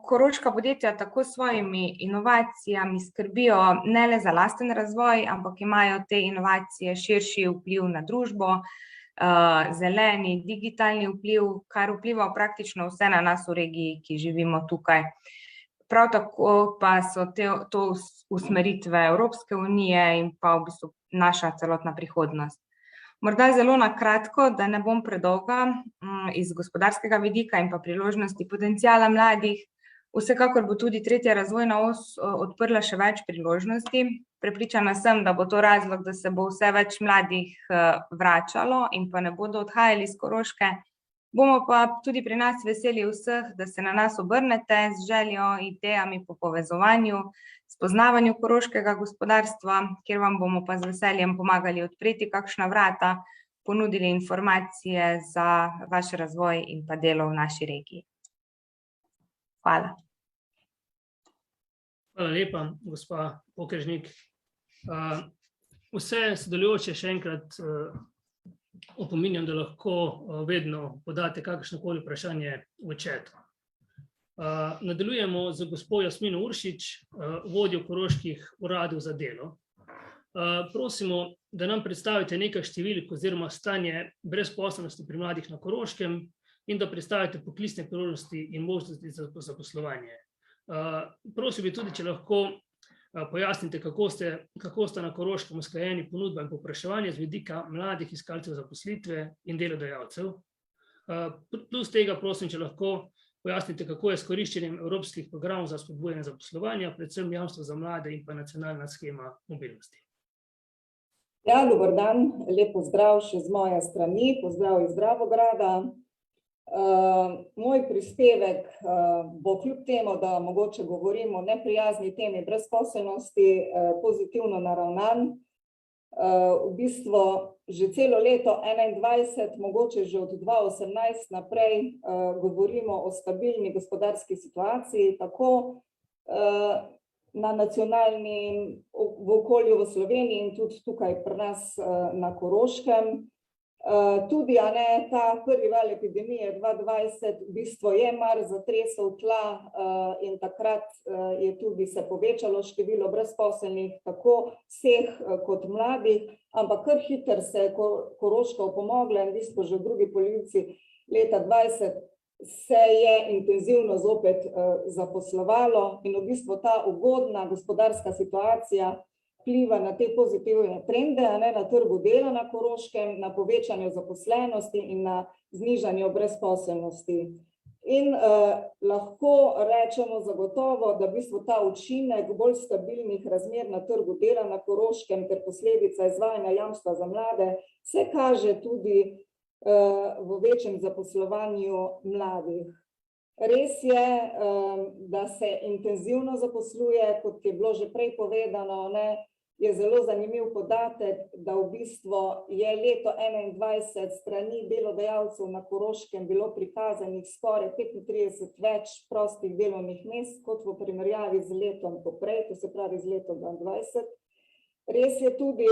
Koroška podjetja tako s svojimi inovacijami skrbijo ne le za lasten razvoj, ampak imajo te inovacije širši vpliv na družbo, zeleni, digitalni vpliv, kar vpliva praktično vse na nas v regiji, ki živimo tukaj. Prav tako pa so to usmeritve Evropske unije in pa v bistvu naša celotna prihodnost. Morda zelo na kratko, da ne bom predolga, iz gospodarskega vidika in pa priložnosti potenciala mladih, vsekakor bo tudi tretja razvojna os odprla še več priložnosti. Prepričana sem, da bo to razlog, da se bo vse več mladih vračalo in pa ne bodo odhajali iz Koroške. Bomo pa tudi pri nas veseli vseh, da se na nas obrnete z željo, idejami po povezovanju, spoznavanju koroškega gospodarstva, kjer vam bomo pa z veseljem pomagali odpreti kakšna vrata, ponudili informacije za vaš razvoj in pa delo v naši regiji. Hvala. Hvala lepa, gospa Pokeršnik. Vse sodelujoče še enkrat opominjam, da lahko vedno podate kakršnokoli vprašanje v chatu. Nadaljujemo z gospo Jasmino Uršič, vodjo koroških uradov za delo. Prosimo, da nam predstavite nekaj številk oziroma stanje brezposelnosti pri mladih na Koroškem in da predstavite poklicne priložnosti in možnosti za zaposlovanje. Prosim bi tudi, če lahko pojasnite, kako sta na Koroškem usklajeni ponudba in povpraševanje z vidika mladih iskalcev zaposlitve in delodajalcev. Plus tega prosim, če lahko pojasnite, kako je s koriščenjem evropskih programov za spodbujanje zaposlovanja, predvsem jamstvo za mlade in pa nacionalna shema mobilnosti. Ja, dober dan, lep pozdrav še z moje strani, pozdrav iz Dravograda. Moj prispevek bo kljub temu, da mogoče govorimo o neprijazni temi brezposelnosti, pozitivno naravnan. V bistvu že celo leto 2021, mogoče že od 2018 naprej, govorimo o stabilni gospodarski situaciji, tako na nacionalni v okolju v Sloveniji in tudi tukaj pri nas na Koroškem. Tudi ta prvi val epidemije 2020 v bistvu je mar zatresel tla in takrat je tudi se povečalo število brezposelnih, tako vseh kot mladih, ampak kar hitro se je Koroška opomogla in v bistvu že v drugi polovici leta 2020 se je intenzivno zopet zaposlovalo in v bistvu ta ugodna gospodarska situacija vpliva na te pozitivne trende, na trgu dela na Koroškem, na povečanju zaposlenosti in na znižanju brezposelnosti. In lahko rečemo zagotovo, da v bistvu ta učinek bolj stabilnih razmer na trgu dela na Koroškem ter posledica izvajanja jamstva za mlade se kaže tudi v večjem zaposlovanju mladih. Res je, da se intenzivno zaposluje, kot je bilo že prej povedano, je zelo zanimiv podatek, da v bistvu je leto 2021 strani delodajalcev na Koroškem bilo prikazanih skoraj 35 več prostih delovnih mest, kot v primerjavi z letom poprej, to se pravi z letom 2020. Res je tudi,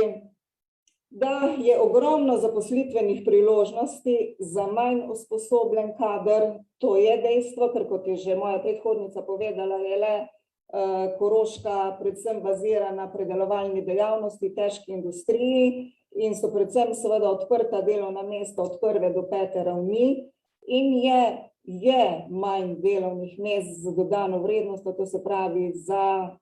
da je ogromno zaposlitvenih priložnosti za manj usposobljen kader, to je dejstvo, ker kot je že moja predhodnica povedala, je le Koroška predvsem bazira na predelovalni dejavnosti, težki industriji in so predvsem seveda odprta delovna mesta od 1. do 5. ravni in je manj delovnih mest z dodano vrednostjo, to se pravi za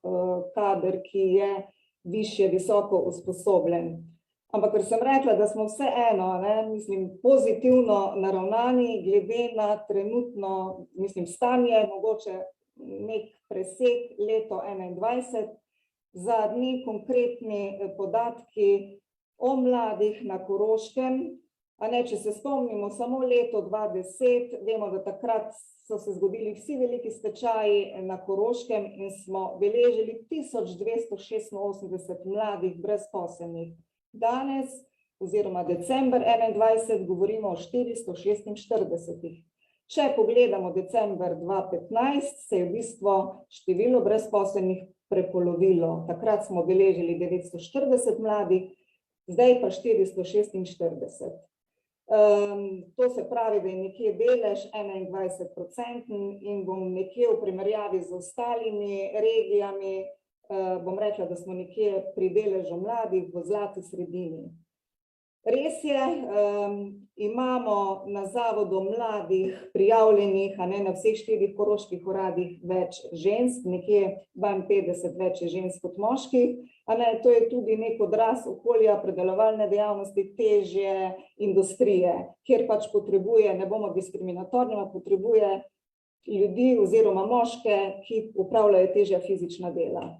kader, ki je višje visoko usposobljen. Ampak ker sem rekla, da smo vseeno, mislim, pozitivno naravnani glede na trenutno, mislim, stanje, mogoče nek presek leto 2021, zadnji konkretni podatki o mladih na Koroškem, če se spomnimo samo leto 2010, vemo, da takrat so se zgodili vsi veliki stečaji na Koroškem in smo beležili 1286 mladih brezposelnih. Danes, oziroma december 2021, govorimo o 446. Če pogledamo december 2015, se je v bistvu število brezposelnih prepolovilo. Takrat smo beležili 940 mladih, zdaj pa 446. To se pravi, da je nekje delež 21% in bom nekje v primerjavi z ostalimi regijami, bom rekla, da smo nekje pri deležu mladih v zlati sredini. Res je, imamo na Zavodu mladih prijavljenih, na vseh 4 koroških uradih več žensk, nekje 52 več je žensk kot moških, to je tudi nek odraz okolja predelovalne dejavnosti, težje industrije, kjer pač potrebuje, ne bomo diskriminatorni, potrebuje ljudi oziroma moške, ki upravljajo težja fizična dela.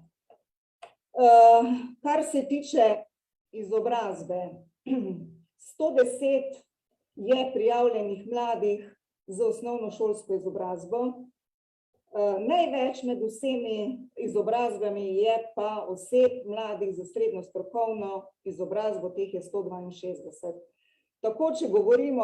Kar se tiče izobrazbe, 110 je prijavljenih mladih z osnovnošolsko izobrazbo. Največ med vsemi izobrazbami je pa oseb mladih za srednjo strokovno izobrazbo, teh je 162. Tako, če govorimo,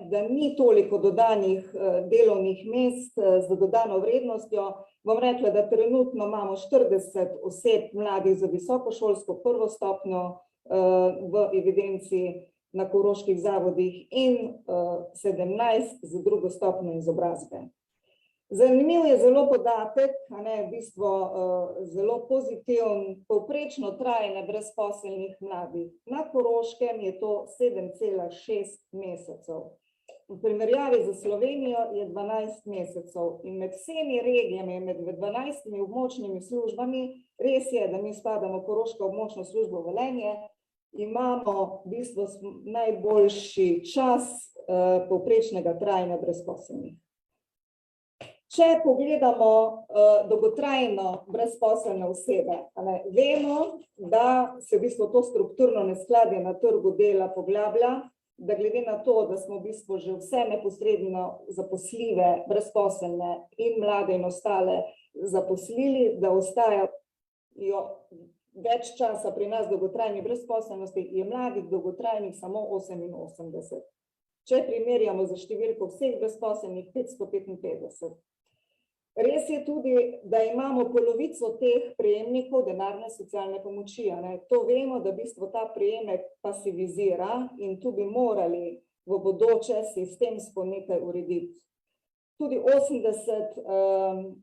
da ni toliko dodanih delovnih mest z dodano vrednostjo, bom rekla, da trenutno imamo 40 oseb mladih za visokošolsko prvo stopnjo v evidenci na koroških zavodih in 17 za drugo stopnjo izobrazbe. Zanimiv je zelo podatek, v bistvu zelo pozitiven, povprečno trajanje brezposelnih mladih. Na Koroškem je to 7,6 mesecev. V primerjavi za Slovenijo je 12 mesecev in med vsemi regijami, med 12 območnimi službami, res je, da mi spadamo Koroško območno službo Velenje, imamo v bistvu najboljši čas povprečnega trajanja brezposelnih. Če pogledamo dolgotrajno brezposelne osebe, vemo, da se v bistvu to strukturno neskladje na trgu dela poglablja, da glede na to, da smo v bistvu že vse neposredno zaposljive, brezposelne in mlade in ostale zaposlili, da ostajajo več časa pri nas dolgotrajni brezposelnosti, je mladih dolgotrajnih samo 88. Če primerjamo za številko vseh brezposelnih 555. Res je tudi, da imamo polovico teh prejemnikov denarne socialne pomoči. To vemo, da v bistvu ta prejemek pasivizira in tu bi morali v bodoče sistemsko nekaj urediti. Tudi 80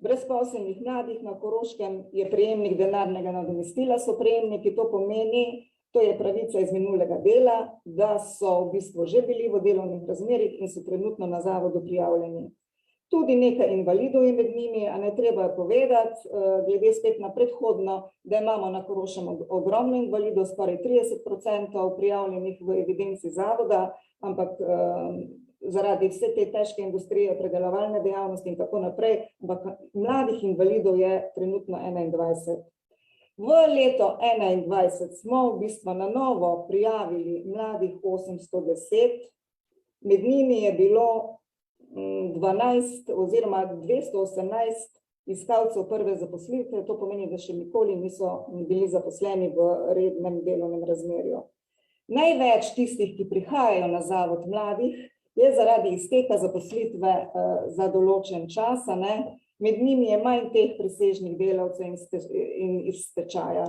brezposelnih mladih na Koroškem je prejemnik denarnega nadomestila, so prejemniki, to pomeni, to je pravica iz minulega dela, da so v bistvu že bili v delovnih razmerjih in so trenutno na zavodu prijavljeni. Tudi nekaj invalidov je med njimi, a ne treba povedati, glede spet na predhodno, da imamo na Koroškem ogromno invalidov, skoraj 30% prijavljenih v evidenci zavoda, ampak zaradi vse te težke industrije, predelovalne dejavnosti in tako naprej, ampak mladih invalidov je trenutno 21. V leto 2021 smo v bistvu na novo prijavili mladih 810, med njimi je bilo 12 oziroma 218 iskalcev prve zaposlitve, to pomeni, da še nikoli niso bili zaposleni v rednem delovnem razmerju. Največ tistih, ki prihajajo na zavod mladih, je zaradi izteka zaposlitve za določen čas, med njimi je manj teh presežnih delavcev in iz stečaja,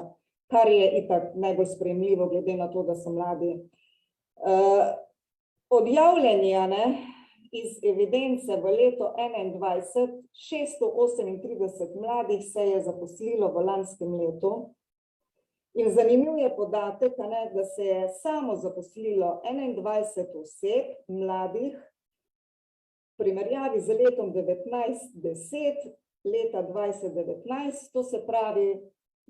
kar je itak najbolj sprejemljivo, glede na to, da so mladi. Odjavljeni iz evidence v letu 2021, 638 mladih se je zaposlilo v lanskem letu. In zanimiv je podatek, da se je samo zaposlilo 21 oseb mladih, v primerjavi z letom 1910, leta 2019, to se pravi,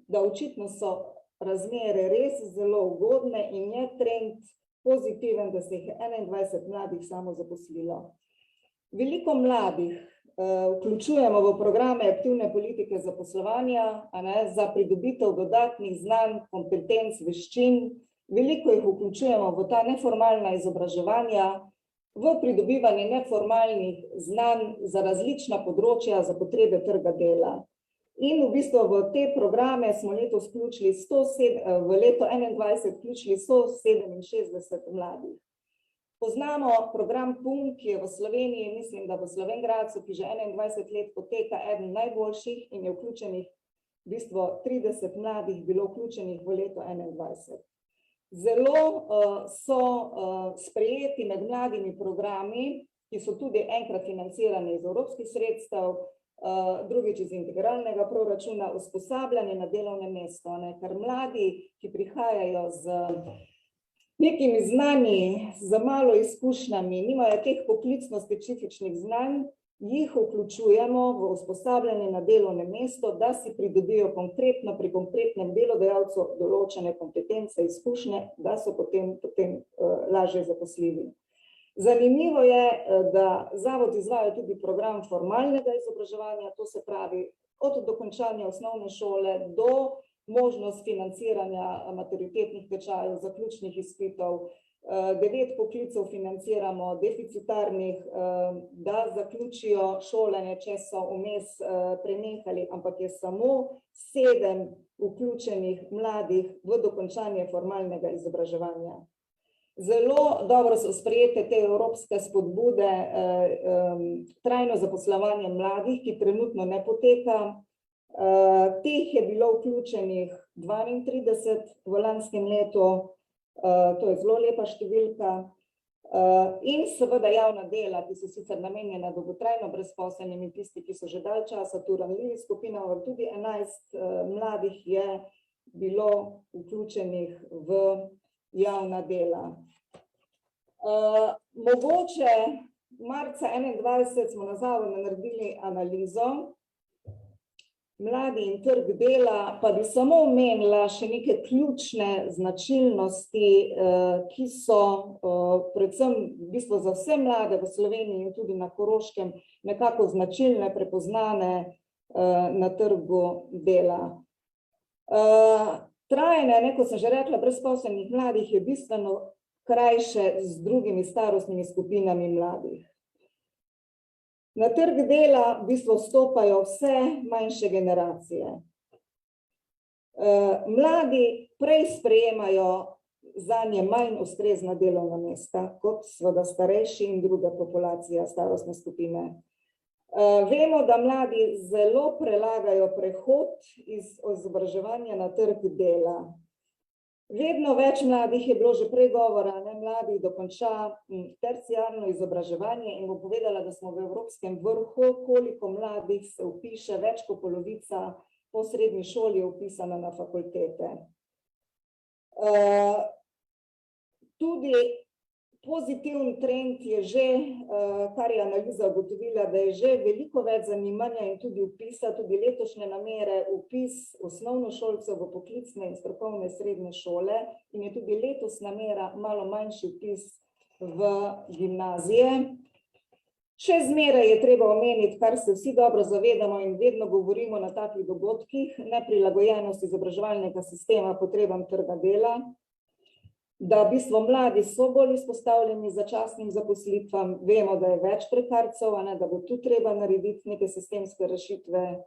da očitno so razmere res zelo ugodne in je trend pozitiven, da se jih je 21 mladih samo zaposlilo. Veliko mladih vključujemo v programe aktivne politike zaposlovanja, za pridobitev dodatnih znanj, kompetenc, veščin. Veliko jih vključujemo v ta neformalna izobraževanja, v pridobivanje neformalnih znanj za različna področja, za potrebe trga dela. In v bistvu v te programe smo letos vključili v leto 2021 vključili 167 mladih. Poznamo program PUM, ki je v Sloveniji, mislim, da v Slovenj Gradcu, ki že 21 let poteka, eden najboljših in je vključenih, v bistvu 30 mladih bilo vključenih v leto 2021. Zelo so sprejeti med mladimi programi, ki so tudi enkrat financirani iz evropskih sredstev, drugič iz integralnega proračuna, usposabljanje na delovnem mestu, ker mladi, ki prihajajo z nekimi znanji, z malo izkušnjami, nimajo teh poklicno specifičnih znanj, jih vključujemo v usposabljanje na delovnem mestu, da si pridobijo konkretno pri konkretnem delodajalcu določene kompetence, izkušnje, da so potem lažje zaposljivi. Zanimivo je, da zavod izvaja tudi program formalnega izobraževanja, to se pravi od dokončanja osnovne šole do možnost financiranja maturitetnih tečajev, zaključnih izpitov. 9 poklicev financiramo, deficitarnih, da zaključijo šolanje, če so vmes prenehali, ampak je samo 7 vključenih mladih v dokončanje formalnega izobraževanja. Zelo dobro so sprejete te evropske spodbude, trajno zaposlovanje mladih, ki trenutno ne poteka. Teh je bilo vključenih 32 v lanskem letu, to je zelo lepa številka. In seveda javna dela, ki so sicer namenjena dolgotrajno brezposelnim in tisti, ki so že dalj časa tu ranljivi skupina, tudi 11 mladih je bilo vključenih v javna dela. Mogoče marca 2021 smo na zavodu naredili analizo mladi in trg dela, pa bi samo omenila še neke ključne značilnosti, ki so predvsem v bistvu za vse mlade v Sloveniji in tudi na Koroškem nekako značilne, prepoznane na trgu dela. Trajanje, kot sem že rekla, brezposelnih mladih je bistveno krajše z drugimi starostnimi skupinami mladih. Na trg dela v bistvu vstopajo vse manjše generacije. Mladi prej sprejemajo zanje manj ustrezna delovna mesta, kot seveda starejši in druga populacija, starostne skupine. Vemo, da mladi zelo prelagajo prehod iz izobraževanja na trg dela. Vedno več mladih je bilo že prej govora, mladih dokonča terciarno izobraževanje in bom povedala, da smo v evropskem vrhu, koliko mladih se vpiše, več kot polovica po srednji šoli je vpisana na fakultete. Tudi pozitiven trend je že, kar je analiza ugotovila, da je že veliko več zanimanja in tudi vpisa, tudi letošnje namere, vpis osnovnošolcev v poklicne in strokovne srednje šole in je tudi letos namera malo manjši vpis v gimnazije. Še zmeraj je treba omeniti, kar se vsi dobro zavedamo in vedno govorimo na takih dogodkih, neprilagojenost izobraževalnega sistema potrebam trga dela, da v bistvu mladi so bolj izpostavljeni začasnim zaposlitvam, vemo, da je več prekarcev, da bo tu treba narediti neke sistemske rešitve.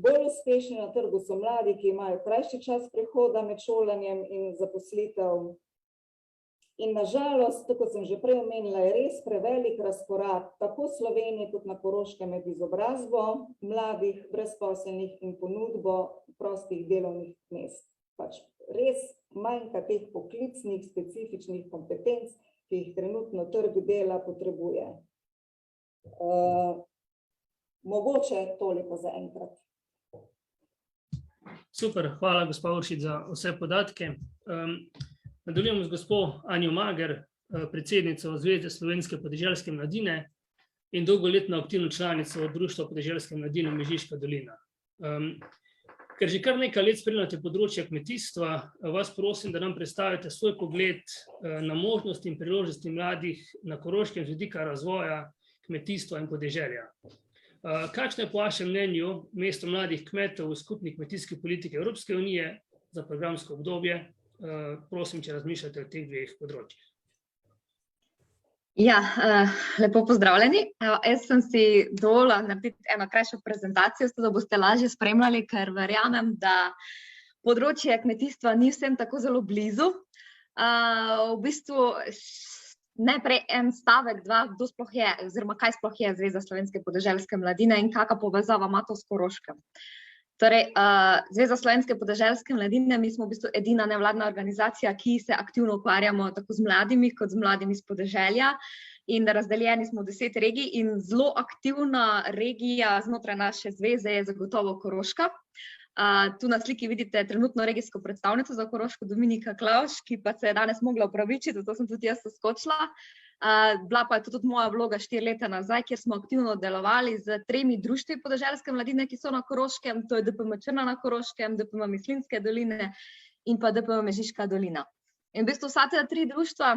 Bolj uspešni na trgu so mladi, ki imajo krajši čas prehoda med šolanjem in zaposlitev. In nažalost, kot sem že prej omenila, je res prevelik razkorak tako v Sloveniji kot na Koroškem med izobrazbo mladih brezposelnih in ponudbo prostih delovnih mest. Pač res manjka teh poklicnih, specifičnih kompetenc, ki jih trenutno trg dela potrebuje. Mogoče toliko za enkrat. Super, hvala gospa Uršič za vse podatke. Nadaljujemo z gospo Anjo Mager, predsednico Zveze slovenske podeželske mladine in dolgoletno aktivno članico Društva podeželske mladine Mežiška dolina. Ker že kar nekaj let spremljate področje kmetijstva, vas prosim, da nam predstavite svoj pogled na možnosti in priložnosti mladih na Koroškem z vidika razvoja kmetijstva in podeželja. Kakšno je po vašem mnenju mesto mladih kmetov v skupni kmetijski politiki Evropske unije za programsko obdobje? Prosim, če razmišljate o teh dveh področjih. Ja, lepo pozdravljeni. Jaz sem si dovolila narediti eno krajšo prezentacijo, da boste lažje spremljali, ker verjamem, da področje kmetijstva ni vsem tako zelo blizu. V bistvu najprej en stavek, dva, kdo sploh je, oziroma kaj sploh je Zveza slovenske podeželske mladine in kakšna povezava ima to s Koroškem. Torej, Zveza slovenske podeželske mladine, mi smo v bistvu edina nevladna organizacija, ki se aktivno ukvarjamo tako z mladimi, kot z mladimi iz podeželja. In razdeljeni smo v 10 regij in zelo aktivna regija znotraj naše zveze je zagotovo Koroška. Tu na sliki vidite trenutno regijsko predstavnico za Koroško, Dominika Klavš, ki pa se je danes mogla opravičiti, zato sem tudi jaz skočila. Bila pa je tudi moja vloga 4 leta nazaj, kjer smo aktivno delovali z 3 društvi podeželske mladine, ki so na Koroškem, to je DPM Črna na Koroškem, DPM Mislinjske doline in pa DPM Mežiška dolina. In v bistvu vsa te 3 društva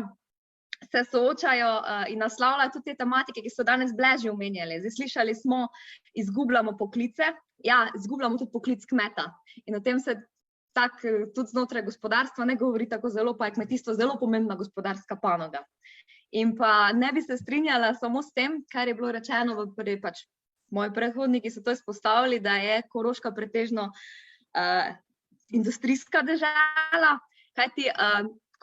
se soočajo in naslavljajo tudi te tematike, ki so danes bile že omenjali. Zdaj slišali smo, izgubljamo poklice, ja, izgubljamo tudi poklic kmeta. In o tem se tudi znotraj gospodarstva ne govori tako zelo, pa je kmetijstvo zelo pomembna gospodarska panoga. In pa ne bi se strinjala samo s tem, kar je bilo rečeno, moji predhodniki so to izpostavili, da je Koroška pretežno industrijska dežela, kajti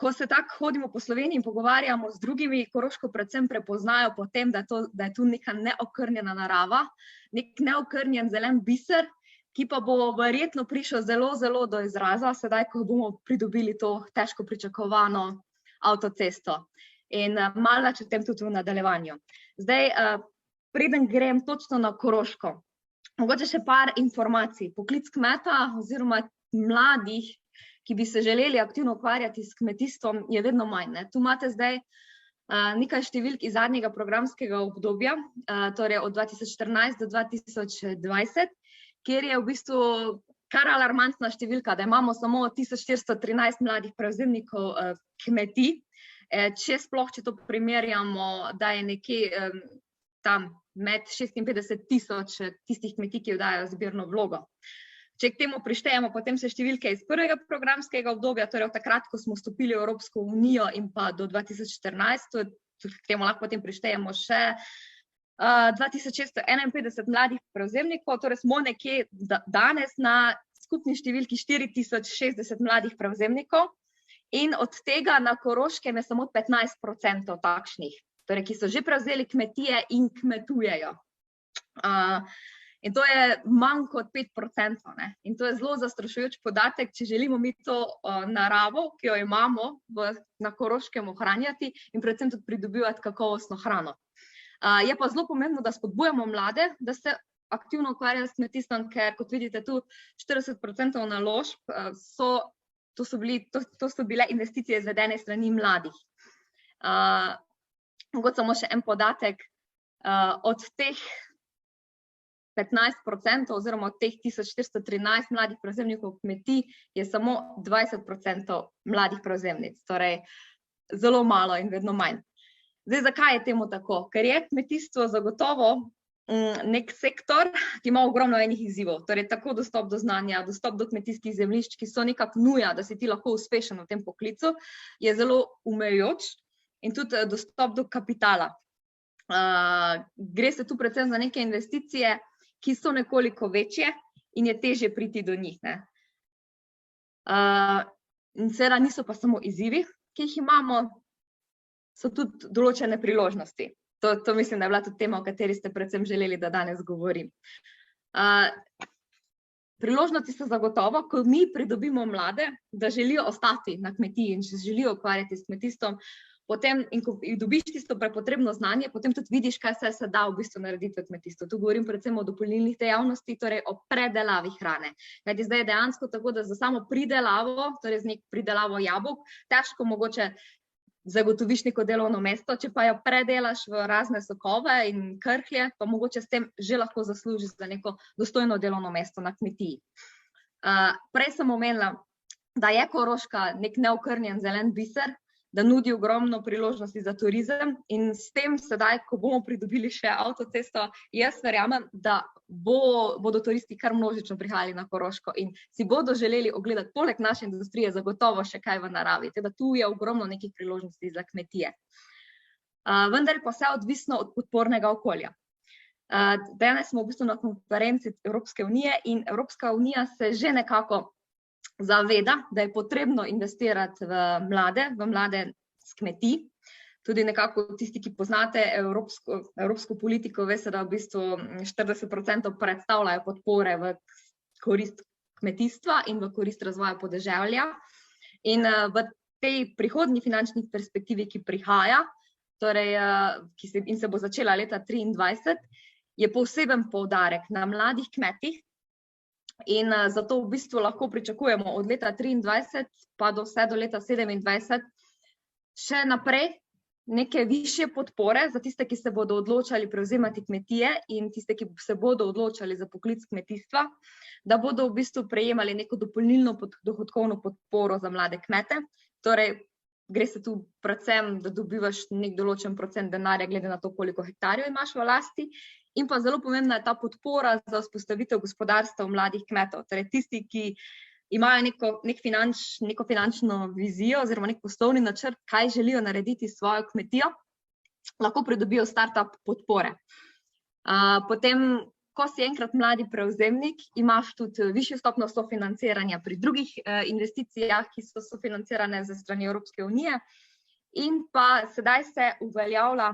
ko se tako hodimo po Sloveniji in pogovarjamo z drugimi, Koroško predvsem prepoznajo po tem, da je tu neka neokrnjena narava, nek neokrnjen zelen biser, ki pa bo verjetno prišel zelo, zelo do izraza, sedaj, ko bomo pridobili to težko pričakovano avtocesto. In malo več o tem tudi v nadaljevanju. Zdaj, preden grem točno na Koroško, mogoče še par informacij. Poklic kmeta oziroma mladih, ki bi se želeli aktivno ukvarjati s kmetijstvom, je vedno manj. Tu imate zdaj nekaj številk iz zadnjega programskega obdobja, torej od 2014 do 2020, kjer je v bistvu kar alarmantna številka, da imamo samo 1413 mladih prevzemnikov kmetij. Če to primerjamo, da je nekje tam med 56.000 tistih kmetij, ki oddajajo zbirno vlogo. Če k temu prištejemo potem se številke iz prvega programskega obdobja, torej od takrat, ko smo vstopili v Evropsko unijo in pa do 2014, k temu lahko potem prištejemo še 2651 mladih prevzemnikov, torej smo nekje danes na skupni številki 4060 mladih prevzemnikov. In od tega na Koroškem je samo 15% takšnih, torej, ki so že prevzeli kmetije in kmetujejo. In to je manj kot 5%. In to je zelo zastrašujoč podatek, če želimo mi to naravo, ki jo imamo na Koroškem ohranjati in predvsem tudi pridobivati kakovostno hrano. Je pa zelo pomembno, da spodbujamo mlade, da se aktivno ukvarjajo s kmetijstvom, ker kot vidite tu 40% naložb to so bile investicije izvedene strani mladih. Mogoče samo še en podatek, od teh 15% oziroma od teh 1413 mladih prevzemnikov kmetij je samo 20% mladih prevzemnic. Torej, zelo malo in vedno manj. Zdaj, zakaj je temu tako? Ker je kmetijstvo zagotovo nek sektor, ki ima ogromno enih izzivov. Torej, tako dostop do znanja, dostop do kmetijskih zemljišč, ki so nekako nuja, da si ti lahko uspešen v tem poklicu, je zelo omejujoč, in tudi dostop do kapitala. Gre se tu predvsem za neke investicije, ki so nekoliko večje in je težje priti do njih. In seveda niso pa samo izzivi, ki jih imamo, so tudi določene priložnosti. To mislim, da je bila tudi tema, o kateri ste predvsem želeli, da danes govorim. Priložnosti so zagotovo, ko mi pridobimo mlade, da želijo ostati na kmetiji in se želijo ukvarjati s kmetijstvom, potem, in ko dobiš tisto prepotrebno znanje, potem tudi vidiš, kaj se da v bistvu narediti v kmetijstvu. Tu govorim predvsem o dopolnilnih dejavnosti, torej o predelavi hrane. Kajti zdaj je dejansko tako, da za samo pridelavo, torej z pridelavo jabolk, težko mogoče zagotoviš neko delovno mesto, če pa jo predelaš v razne sokove in krhlje, pa mogoče s tem že lahko zaslužiš za neko dostojno delovno mesto na kmetiji. Prej sem omenila, da je Koroška nek neokrnjen zelen biser, da nudi ogromno priložnosti za turizem in s tem sedaj, ko bomo pridobili še avtocesto, jaz verjamem, da bodo turisti kar množično prihajali na Koroško in si bodo želeli ogledati poleg naše industrije zagotovo še kaj v naravi. Teda tu je ogromno nekih priložnosti za kmetije. Vendar pa vse odvisno od podpornega okolja. Danes smo v bistvu na konferenci Evropske unije in Evropska unija se že nekako zaveda, da je potrebno investirati v mlade s kmetij. Tudi nekako tisti, ki poznate evropsko politiko, veste, da v bistvu 40% predstavljajo podpore v korist kmetijstva in v korist razvoja podeželja. In v tej prihodnji finančni perspektivi, ki prihaja, torej, in se bo začela leta 2023, je poseben poudarek na mladih kmetih. In zato v bistvu lahko pričakujemo od leta 2023 pa vse do leta 2027 še naprej neke višje podpore za tiste, ki se bodo odločali prevzemati kmetije in tiste, ki se bodo odločali za poklic kmetijstva, da bodo v bistvu prejemali neko dopolnilno dohodkovno podporo za mlade kmete. Torej, gre se tu predvsem, da dobivaš nek določen procent denarja glede na to, koliko hektarjev imaš v lasti. In pa zelo pomembna je ta podpora za vzpostavitev gospodarstva mladih kmetov. Torej, tisti, ki imajo neko finančno vizijo oziroma nek poslovni načrt, kaj želijo narediti s svojo kmetijo, lahko pridobijo startup podpore. Potem, ko si enkrat mladi prevzemnik, imaš tudi višjo stopnjo sofinanciranja pri drugih investicijah, ki so sofinancirane ze strani Evropske unije. In pa sedaj se uveljavlja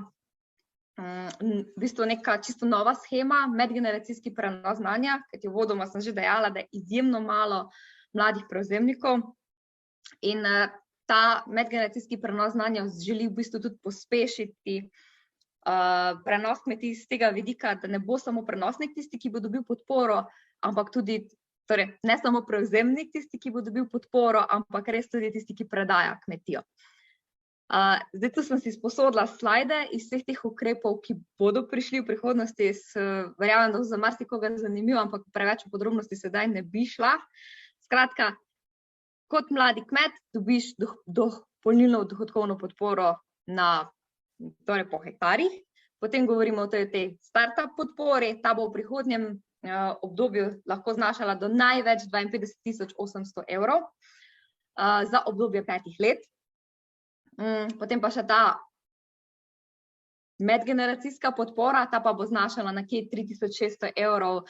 v bistvu neka čisto nova shema, medgeneracijski prenos znanja, kajti uvodoma sem že dejala, da je izjemno malo mladih prevzemnikov in ta medgeneracijski prenos znanja želi v bistvu tudi pospešiti prenos kmetij z tega vidika, da ne bo samo prenosnik tisti, ki bo dobil podporo, ampak tudi, torej ne samo prevzemnik tisti, ki bo dobil podporo, ampak res tudi tisti, ki predaja kmetijo. Zdaj tu sem si sposodila slajde iz vseh teh ukrepov, ki bodo prišli v prihodnosti. Verjamem, da za marsikoga zanimivo, ampak preveč v podrobnosti sedaj ne bi šla. Skratka, kot mladi kmet dobiš dopolnilno dohodkovno podporo torej po hektarjih. Potem govorimo o tej startup podpori, ta bo v prihodnjem obdobju lahko znašala do največ 52.800 evrov za obdobje 5 let. Potem pa še ta medgeneracijska podpora, ta pa bo znašala nekje 3.600 evrov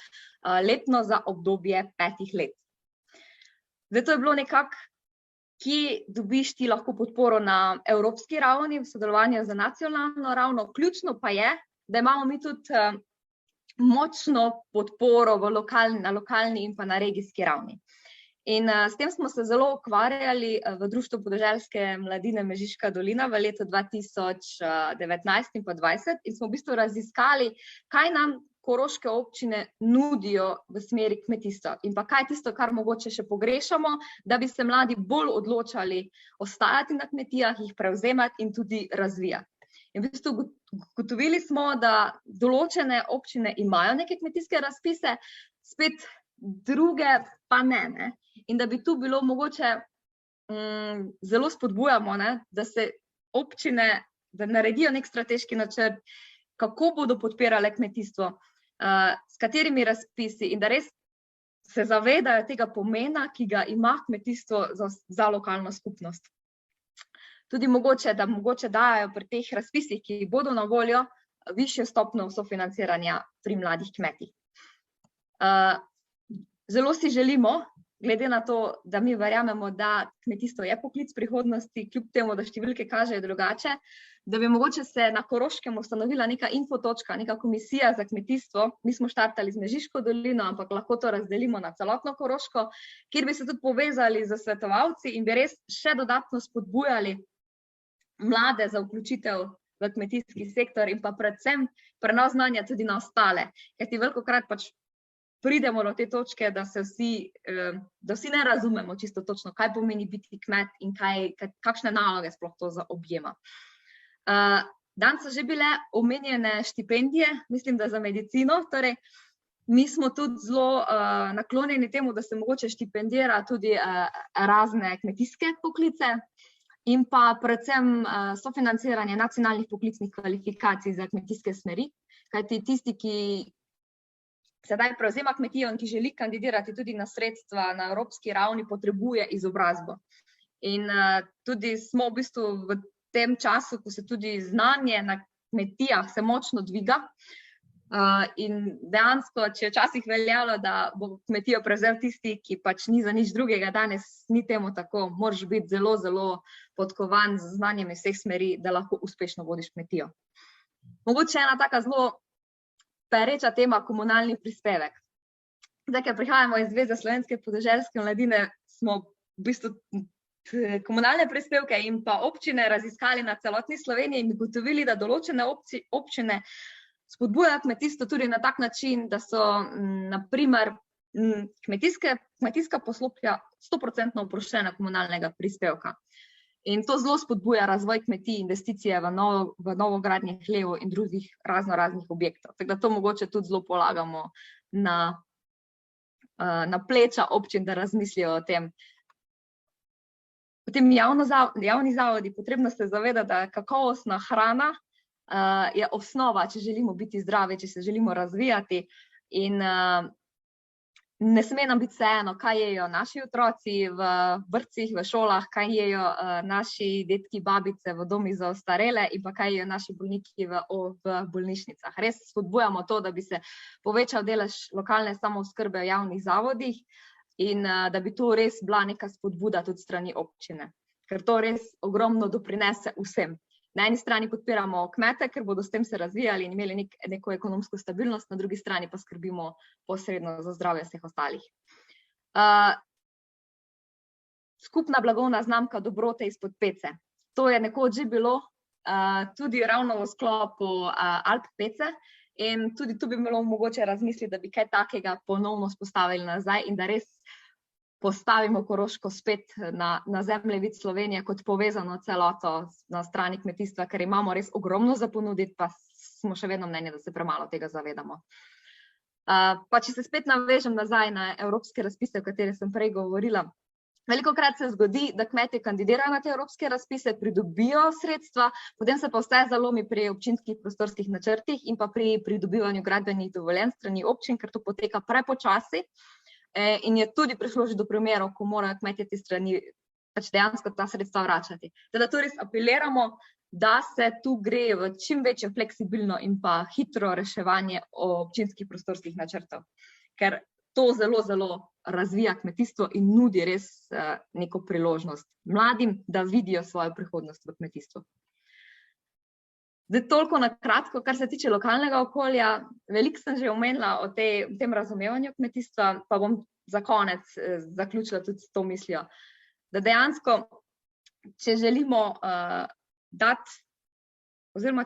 letno za obdobje 5 let. Zdaj to je bilo nekako, ki dobiš ti lahko podporo na evropski ravni v sodelovanju z nacionalno ravno. Ključno pa je, da imamo mi tudi močno podporo na lokalni in pa na regijski ravni. In s tem smo se zelo ukvarjali v Društvu podeželske mladine Mežiška dolina v letu 2019 in pa 2020 in smo v bistvu raziskali, kaj nam koroške občine nudijo v smeri kmetijstva in pa kaj tisto, kar mogoče še pogrešamo, da bi se mladi bolj odločali ostajati na kmetijah, jih prevzemati in tudi razvijati. In v bistvu ugotovili smo, da določene občine imajo neke kmetijske razpise, spet druge pa ne. In da bi tu bilo mogoče zelo spodbujamo, da se občine, da naredijo nek strateški načrt, kako bodo podpirale kmetijstvo, s katerimi razpisi in da res se zavedajo tega pomena, ki ga ima kmetijstvo za lokalno skupnost. Tudi mogoče dajo pri teh razpisih, ki bodo na voljo, višjo stopnjo sofinanciranja pri mladih kmetih. Zelo si želimo, glede na to, da mi verjamemo, da kmetijstvo je poklic prihodnosti, kljub temu, da številke kažejo drugače, da bi mogoče se na Koroškem ustanovila neka infotočka, neka komisija za kmetijstvo. Mi smo štartali z Mežiško dolino, ampak lahko to razdelimo na celotno Koroško, kjer bi se tudi povezali z svetovalci in bi res še dodatno spodbujali mlade za vključitev v kmetijski sektor in pa predvsem prenos znanja tudi na ostale. Kajti velikokrat pač pridemo do te točke, da vsi ne razumemo čisto točno, kaj pomeni biti kmet in kakšne naloge sploh to zaobjema. Danes so že bile omenjene štipendije, mislim, da za medicino, torej mi smo tudi zelo naklonjeni temu, da se mogoče štipendira tudi razne kmetijske poklice in pa predvsem sofinanciranje nacionalnih poklicnih kvalifikacij za kmetijske smeri, kajti tisti, ki sedaj prevzema kmetijo in ki želi kandidirati tudi na sredstva na evropski ravni, potrebuje izobrazbo. In tudi smo v bistvu v tem času, ko se tudi znanje na kmetijah se močno dviga in dejansko, če je včasih veljalo, da bo kmetijo prevzel tisti, ki pač ni za nič drugega, danes ni temu tako, moraš biti zelo, zelo podkovan z znanjem iz vseh smeri, da lahko uspešno vodiš kmetijo. Mogoče ena taka zelo pereča tema, komunalni prispevek. Zdaj, ker prihajamo iz Zveze slovenske podeželske mladine, smo v bistvu komunalne prispevke in pa občine raziskali na celotni Sloveniji in ugotovili, da določene občine spodbujajo kmetijstvo tudi na tak način, da so na primer kmetijska poslopja 100% oproščena komunalnega prispevka. In to zelo spodbuja razvoj kmetij, investicije v novogradnje hlevov in drugih raznih objektov. Tako da to mogoče tudi zelo polagamo na pleča občin, da razmislijo o tem. Potem javni zavodi, potrebno se zavedati, da kakovostna hrana je osnova, če želimo biti zdravi, če se želimo razvijati in ne sme nam biti vseeno, kaj jejo naši otroci v vrtcih, v šolah, kaj jejo naši dedki, babice v domovih za ostarele in pa kaj jejo naši bolniki v bolnišnicah. Res spodbujamo to, da bi se povečal delež lokalne samooskrbe v javnih zavodih in da bi to res bila neka spodbuda tudi strani občine, ker to res ogromno doprinese vsem. Na eni strani podpiramo kmete, ker bodo s tem se razvijali in imeli neko ekonomsko stabilnost, na drugi strani pa skrbimo posredno za zdravje vseh ostalih. Skupna blagovna znamka dobrote izpod pece. To je nekoč že bilo tudi ravno v sklopu Alp Pece in tudi tu bi bilo mogoče razmisliti, da bi kaj takega ponovno spostavili nazaj in da res postavimo Koroško spet na zemljevid Slovenije kot povezano celoto na strani kmetijstva, ker imamo res ogromno za ponuditi, pa smo še vedno mnenja, da se premalo tega zavedamo. Pa če se spet navežem nazaj na evropske razpise, o katerih sem prej govorila, velikokrat se zgodi, da kmetje kandidirajo na te evropske razpise, pridobijo sredstva, potem se pa vse zalomi pri občinskih prostorskih načrtih in pa pri pridobivanju gradbenih dovoljenj strani občin, ker to poteka prepočasi. In je tudi prišlo že do primerov, ko morajo kmetje te strani pač dejansko ta sredstva vračati. Teda to res apeliramo, da se tu gre v čim večje fleksibilno in pa hitro reševanje občinskih prostorskih načrtov, ker to zelo, zelo razvija kmetijstvo in nudi res neko priložnost mladim, da vidijo svojo prihodnost v kmetijstvu. Zdaj, toliko na kratko, kar se tiče lokalnega okolja, veliko sem že omenila o tem razumevanju kmetijstva, pa bom za konec zaključila tudi s to mislijo, da dejansko, če želimo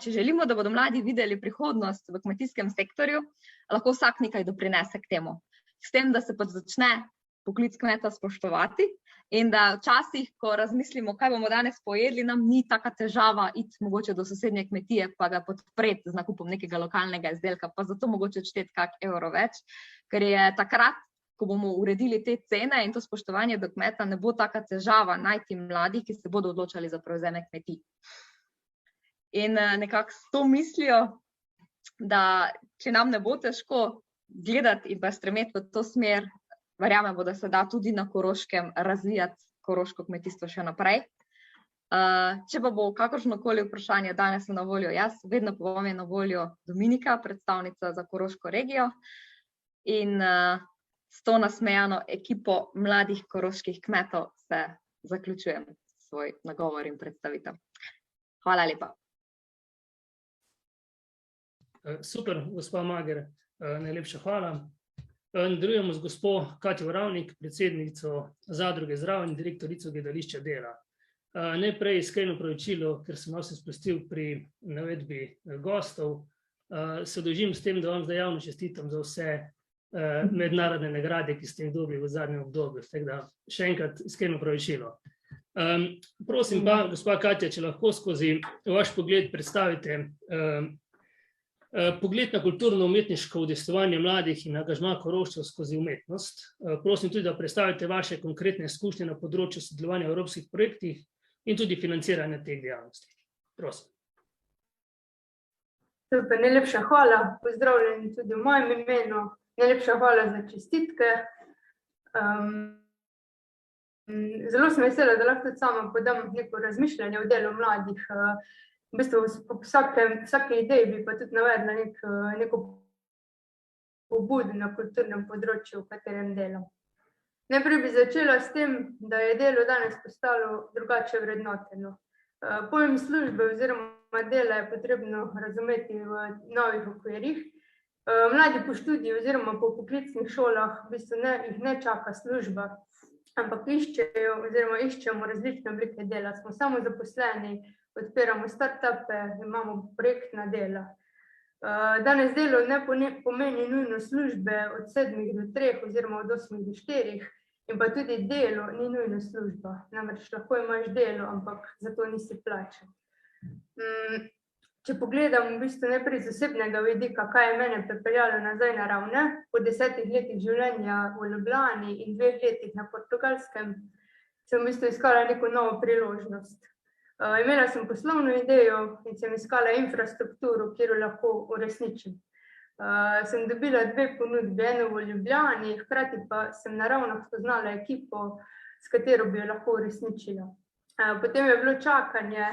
če želimo, da bodo mladi videli prihodnost v kmetijskem sektorju, lahko vsak nekaj doprinese k temu. S tem, da se pač začne poklic kmeta spoštovati in da včasih, ko razmislimo, kaj bomo danes pojedli, nam ni taka težava iti mogoče do sosednje kmetije pa ga podpreti z nakupom nekega lokalnega izdelka, pa zato mogoče odšteti kak evro več, ker je takrat, ko bomo uredili te cene in to spoštovanje do kmeta, ne bo taka težava najti mladih, ki se bodo odločali za prevzeme kmetij. in nekako s to mislijo, da če nam ne bo težko gledati in pa stremeti v to smer, verjamemo, da se da tudi na Koroškem razvijati koroško kmetijstvo še naprej. Če pa bo kakršnokoli vprašanje, danes sem na voljo jaz, vedno pa vam je na voljo Dominika, predstavnica za Koroško regijo, in s to nasmejano ekipo mladih koroških kmetov se zaključujem svoj nagovor in predstavitev. Hvala lepa. Super, gospa Mager, najlepša hvala. Nadaljujemo z gospo Katjo Ravnik, predsednico zadruge Zdravo in direktorico Gledališča Dela. Najprej iskreno opravičilo, ker sem se spustil pri navedbi gostov. Se oddolžim s tem, da vam zdaj javno čestitam za vse mednarodne nagrade, ki ste jih dobili v zadnjem obdobju. Tako da še enkrat iskreno opravičilo. Prosim pa, gospa Katja, če lahko skozi vaš pogled predstavite pogled na kulturno-umetniško udejstvovanje mladih in angažma Korošcev skozi umetnost. Prosim tudi, da predstavite vaše konkretne izkušnje na področju sodelovanja v evropskih projektih in tudi financiranja teh dejavnosti. Prosim. Super, najlepša hvala, pozdravljeni tudi v mojem imenu, najlepša hvala za čestitke. Zelo sem vesela, da lahko tudi sama podam neko razmišljanje o delu mladih. V bistvu po vsake ideji bi pa tudi navedla neko pobudo na kulturnem področju, v katerem delam. Najprej bi začela s tem, da je delo danes postalo drugače vrednoteno. Pojem službe oziroma dela je potrebno razumeti v novih okvirih. Mladi po študiju oziroma po poklicnih šolah v bistvu jih ne čaka služba, ampak iščemo različne oblike dela. Smo samozaposleni, odpiramo startupe, imamo projektna dela. Danes delo ne pomeni nujno službe od 7 do 3 oziroma od 8 do 4 in pa tudi delo ni nujno služba. Namreč lahko imaš delo, ampak zato nisi plačan. Če pogledam v bistvu najprej z osebnega vidika, kaj je mene pripeljalo nazaj na Ravne, po 10 letih življenja v Ljubljani in 2 letih na Portugalskem, sem v bistvu iskala neko novo priložnost. Imela sem poslovno idejo in sem iskala infrastrukturo, kjer jo lahko uresničim. Sem dobila 2 ponudbe, eno v Ljubljani, hkrati pa sem na Ravnah spoznala ekipo, s katero bi jo lahko uresničila. Potem je bilo čakanje,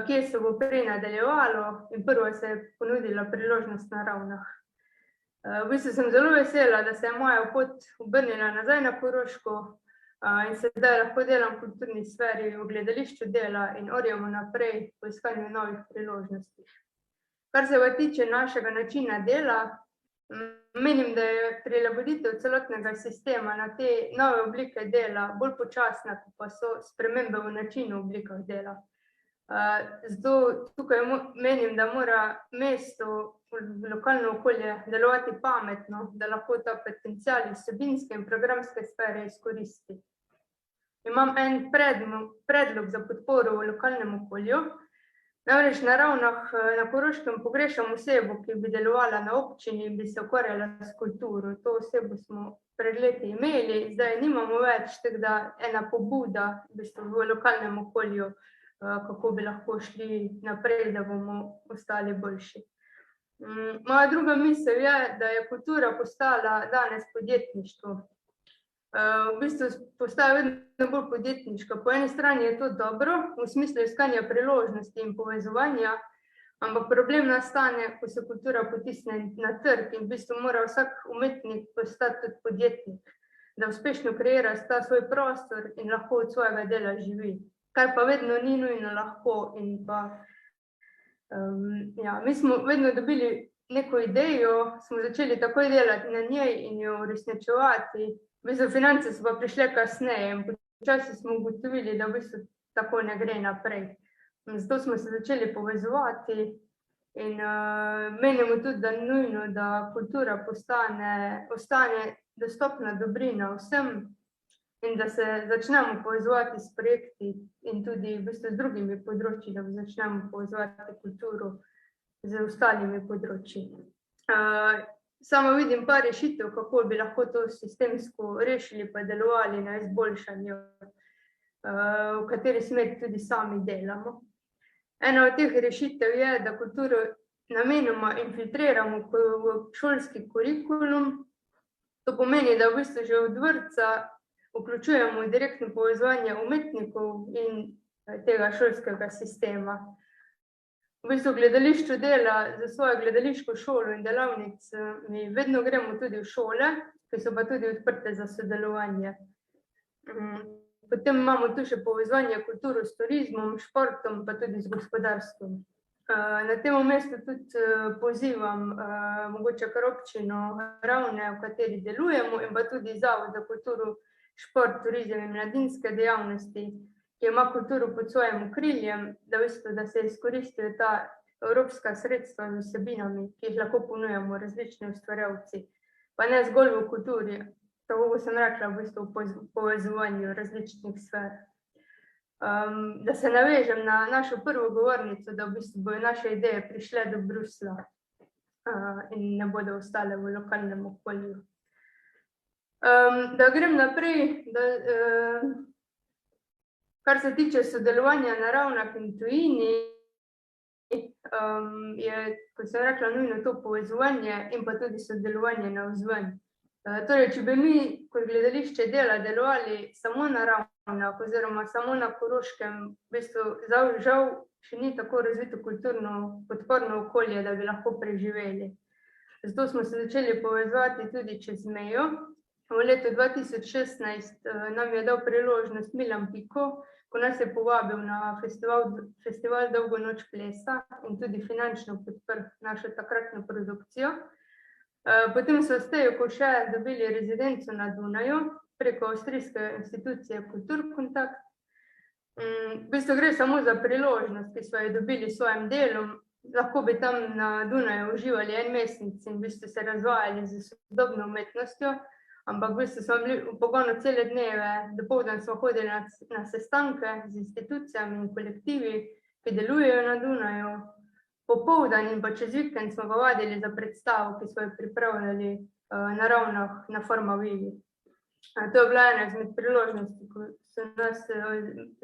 kje se bo prej nadaljevalo, in prvo se je ponudila priložnost na Ravnah. V bistvu sem zelo vesela, da se je moja pot obrnila nazaj na Koroško in sedaj lahko delam v kulturni sferi v Gledališču Dela in orjemo naprej po iskanju novih priložnosti. Kar se pa tiče našega načina dela, menim, da je prilagoditev celotnega sistema na te nove oblike dela bolj počasna, kot pa so spremembe v načinu oblikah dela. Zato tukaj menim, da mora mesto, lokalno okolje delovati pametno, da lahko ta potencial iz vsebinske in programske sfere izkoristi. Imam en predlog za podporo v lokalnem okolju. Namreč na Ravnah na Koroškem pogrešam osebo, ki bi delovala na občini in bi se ukvarjala s kulturo. To osebo smo pred leti imeli, zdaj nimamo več, tako da ena pobuda v lokalnem okolju, kako bi lahko šli naprej, da bomo ostali boljši. Moja druga misel je, da je kultura postala danes podjetništvo. V bistvu postaja vedno bolj podjetniška. Po eni strani je to dobro, v smislu iskanja priložnosti in povezovanja, ampak problem nastane, ko se kultura potisne na trg in v bistvu mora vsak umetnik postati tudi podjetnik, da uspešno kreira ta svoj prostor in lahko od svojega dela živi. Kar pa vedno ni nujno lahko in pa mi smo vedno dobili neko idejo, smo začeli takoj delati na njej in jo uresničevati. V bistvu finance so pa prišle kasneje in počasi smo ugotovili, da v bistvu tako ne gre naprej. Zato smo se začeli povezovati in menimo tudi, da nujno, da kultura ostane dostopna dobrina vsem in da se začnemo povezovati s projekti in tudi v bistvu z drugimi področji, da začnemo povezovati kulturo z ostalimi področji. Samo vidim pa rešitev, kako bi lahko to sistemsko rešili pa delovali na izboljšanju, v kateri smeri tudi sami delamo. Ena od teh rešitev je, da kulturo namenoma infiltriramo v šolski kurikulum. To pomeni, da v bistvu že od vrtca vključujemo direktno povezovanje umetnikov in tega šolskega sistema. V bistvu v gledališču dela za svojo gledališko šolo in delavnic mi vedno gremo tudi v šole, ki so pa tudi odprte za sodelovanje. Potem imamo tu še povezovanje kulturo s turizmom, športom, pa tudi z gospodarstvom. Na tem mestu tudi pozivam mogoče kar občino Ravne, v kateri delujemo, in pa tudi Zavod za kulturo, šport, turizem in mladinske dejavnosti, ki ima kulturo pod svojim okriljem, da se izkoristijo ta evropska sredstva z vsebinami, ki jih lahko ponujamo različni ustvarjalci, pa ne zgolj v kulturi, tako kot sem rekla, v bistvu v povezovanju različnih sfer. Da se navežem na našo prvo govornico, da v bistvu bojo naše ideje prišle do Bruslja in ne bodo ostale v lokalnem okolju. Da grem naprej, kar se tiče sodelovanja na Ravnah in tujini, je, kot sem rekla, nujno to povezovanje in pa tudi sodelovanje navzven. Torej, če bi mi kot gledališče dela delovali samo na Ravnah oziroma samo na Koroškem, v bistvu žal še ni tako razvito kulturno podporno okolje, da bi lahko preživeli. Zato smo se začeli povezovati tudi čez mejo. V letu 2016 nam je dal priložnost Milan Piko, ko nas je povabil na festival Dolgo noč plesa in tudi finančno podprl našo takratno produkcijo. Potem so s Tejo Koše dobili rezidenco na Dunaju preko avstrijske institucije Kulturkontakt. V bistvu gre samo za priložnost, ki so jo dobili s svojim delom. Lahko bi tam na Dunaju uživali en mesec in v bistvu se razvajali z sodobno umetnostjo, ampak v bistvu smo bili v pogonu cele dneve, dopoldan smo hodili na sestanke z institucijami in kolektivi, ki delujejo na Dunaju. Popoldan in pa čez vikend smo ga vadili za predstavo, ki smo jo pripravljali na Ravnah na Formavivi. To je bila ena izmed priložnosti, ko so nas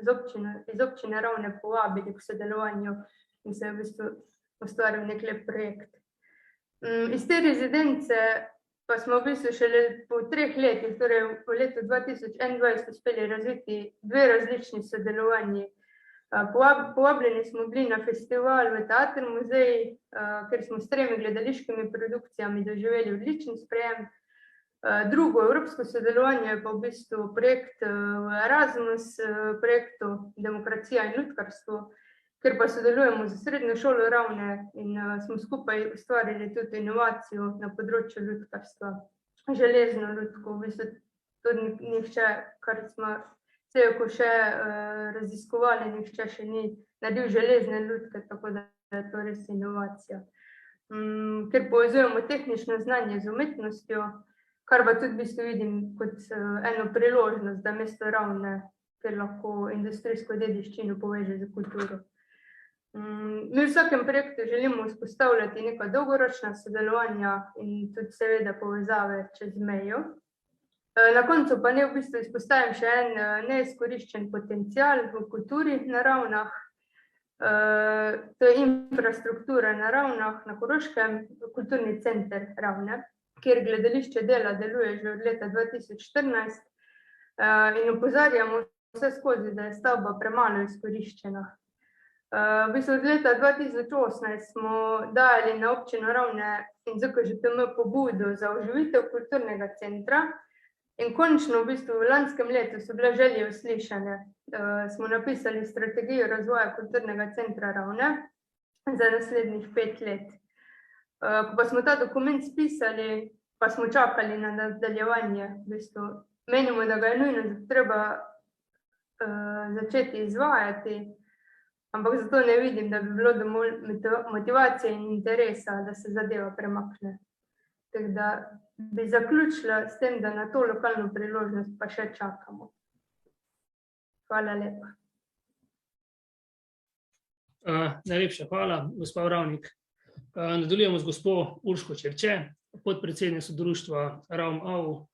iz občine Ravne povabili k sodelovanju in se je v bistvu ustvaril nek lep projekt. Iz te rezidence pa smo v bistvu šele po 3 letih, torej v letu 2021, uspeli razviti 2 različni sodelovanji. Povabljeni smo bili na festival v Teater muzej, ker smo s 3 gledališkimi produkcijami doživeli odličen sprejem. Drugo evropsko sodelovanje je pa v bistvu projekt Erasmus, projektu Demokracija in ljudkarstvo, ker pa sodelujemo z Srednjo šolo Ravne in smo skupaj ustvarili tudi inovacijo na področju ljudkarstva. Železno ljudko, v bistvu tudi nihče, kar smo ko še raziskovali, nihče še ni naredil železne ljudke, tako da je to res inovacija. Ker povezujemo tehnično znanje z umetnostjo, kar pa tudi v bistvu vidim kot eno priložnost, da mesto Ravne, ker lahko industrijsko dediščino poveže z kulturo. Mi v vsakem projektu želimo vzpostavljati neka dolgoročna sodelovanja in tudi seveda povezave čez mejo. Na koncu pa ne v bistvu izpostavim še en neizkoriščen potencial v kulturi na Ravnah. To je infrastruktura na Ravnah, na Koroškem, kulturni center Ravne, kjer gledališče dela deluje že od leta 2014 in opozarjamo vse skozi, da je stavba premalo izkoriščena. V bistvu od leta 2018 smo dali na občino Ravne in ZKŽTM pobudo za oživitev kulturnega centra. In končno v bistvu v lanskem letu so bile želje uslišane. Smo napisali strategijo razvoja kulturnega centra Ravne za naslednjih 5 let. Ko pa smo ta dokument spisali, pa smo čakali na nadaljevanje. V bistvu menimo, da ga je nujno treba začeti izvajati, ampak zato ne vidim, da bi bilo dovolj motivacije in interesa, da se zadeva premakne. Tako da bi zaključila s tem, da na to lokalno priložnost pa še čakamo. Hvala lepa. Najlepša hvala, gospa Vravnik. Nadaljujemo z gospo Urško Čerče, podpredsednico društva Ravm AU.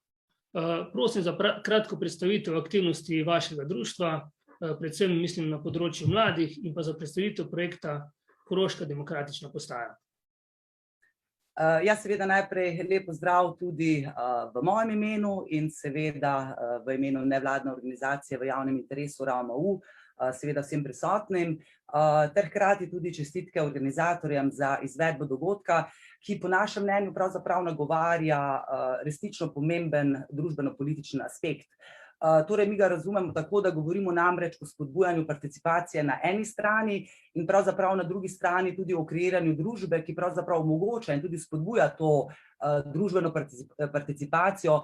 Prosim za kratko predstavitev aktivnosti vašega društva, predvsem mislim na področju mladih in pa za predstavitev projekta Koroška demokratična postaja. Ja, seveda najprej lep pozdrav tudi v mojem imenu in seveda v imenu nevladne organizacije v javnem interesu RAUM-AU, seveda vsem prisotnim, ter hkrati tudi čestitke organizatorjem za izvedbo dogodka, ki po našem mnenju pravzaprav nagovarja resnično pomemben družbeno-političen aspekt. Torej, mi ga razumemo tako, da govorimo namreč o spodbujanju participacije na eni strani in pravzaprav na drugi strani tudi o kreiranju družbe, ki pravzaprav omogoča in tudi spodbuja to družbeno participacijo,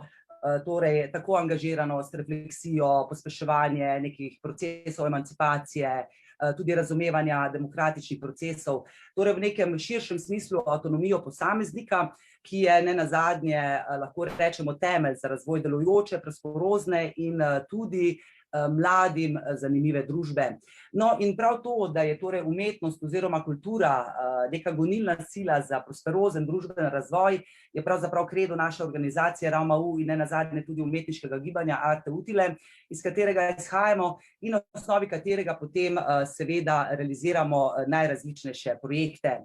torej tako angažiranost, refleksijo, pospeševanje nekih procesov emancipacije, tudi razumevanja demokratičnih procesov, torej v nekem širšem smislu avtonomijo posameznika, ki je nenazadnje, lahko rečemo, temelj za razvoj delujoče, prosperozne in tudi mladim zanimive družbe. No, in prav to, da je torej umetnost oziroma kultura neka gonilna sila za prosperozen družben razvoj, je pravzaprav kredo naše organizacije RAUM-AU in nenazadnje tudi umetniškega gibanja Arte Utile, iz katerega izhajamo in na osnovi katerega potem seveda realiziramo najrazličnejše projekte.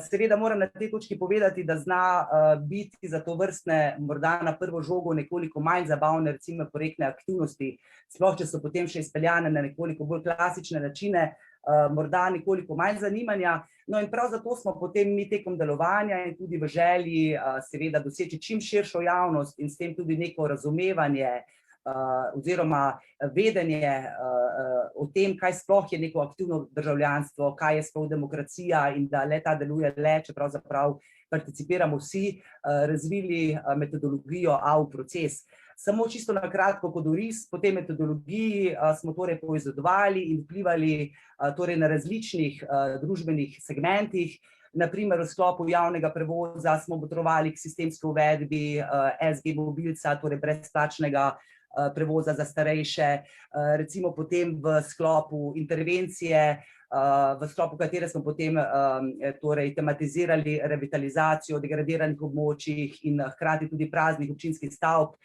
Seveda moram na tej točki povedati, da zna biti za to vrstne, morda na prvo žogo nekoliko manj zabavne, recimo projektne aktivnosti, sploh če so potem še izpeljane na nekoliko bolj klasične načine, morda nekoliko manj zanimanja. No in prav zato smo potem mi tekom delovanja in tudi v želji seveda doseči čim širšo javnost in s tem tudi neko razumevanje oziroma vedenje o tem, kaj sploh je neko aktivno državljanstvo, kaj je sploh demokracija in da le ta deluje le, če pravzaprav participiramo vsi, razvili metodologijo AU proces. Samo čisto na kratko kot oris, po tej metodologiji smo torej poizvedovali in vplivali torej na različnih družbenih segmentih. Na primer, v sklopu javnega prevoza smo botrovali k sistemski uvedbi SG mobilca, torej brezplačnega prevoza za starejše, recimo potem v sklopu intervencije, v sklopu katere smo potem torej tematizirali revitalizacijo degradiranih območjih in hkrati tudi praznih občinskih stavb,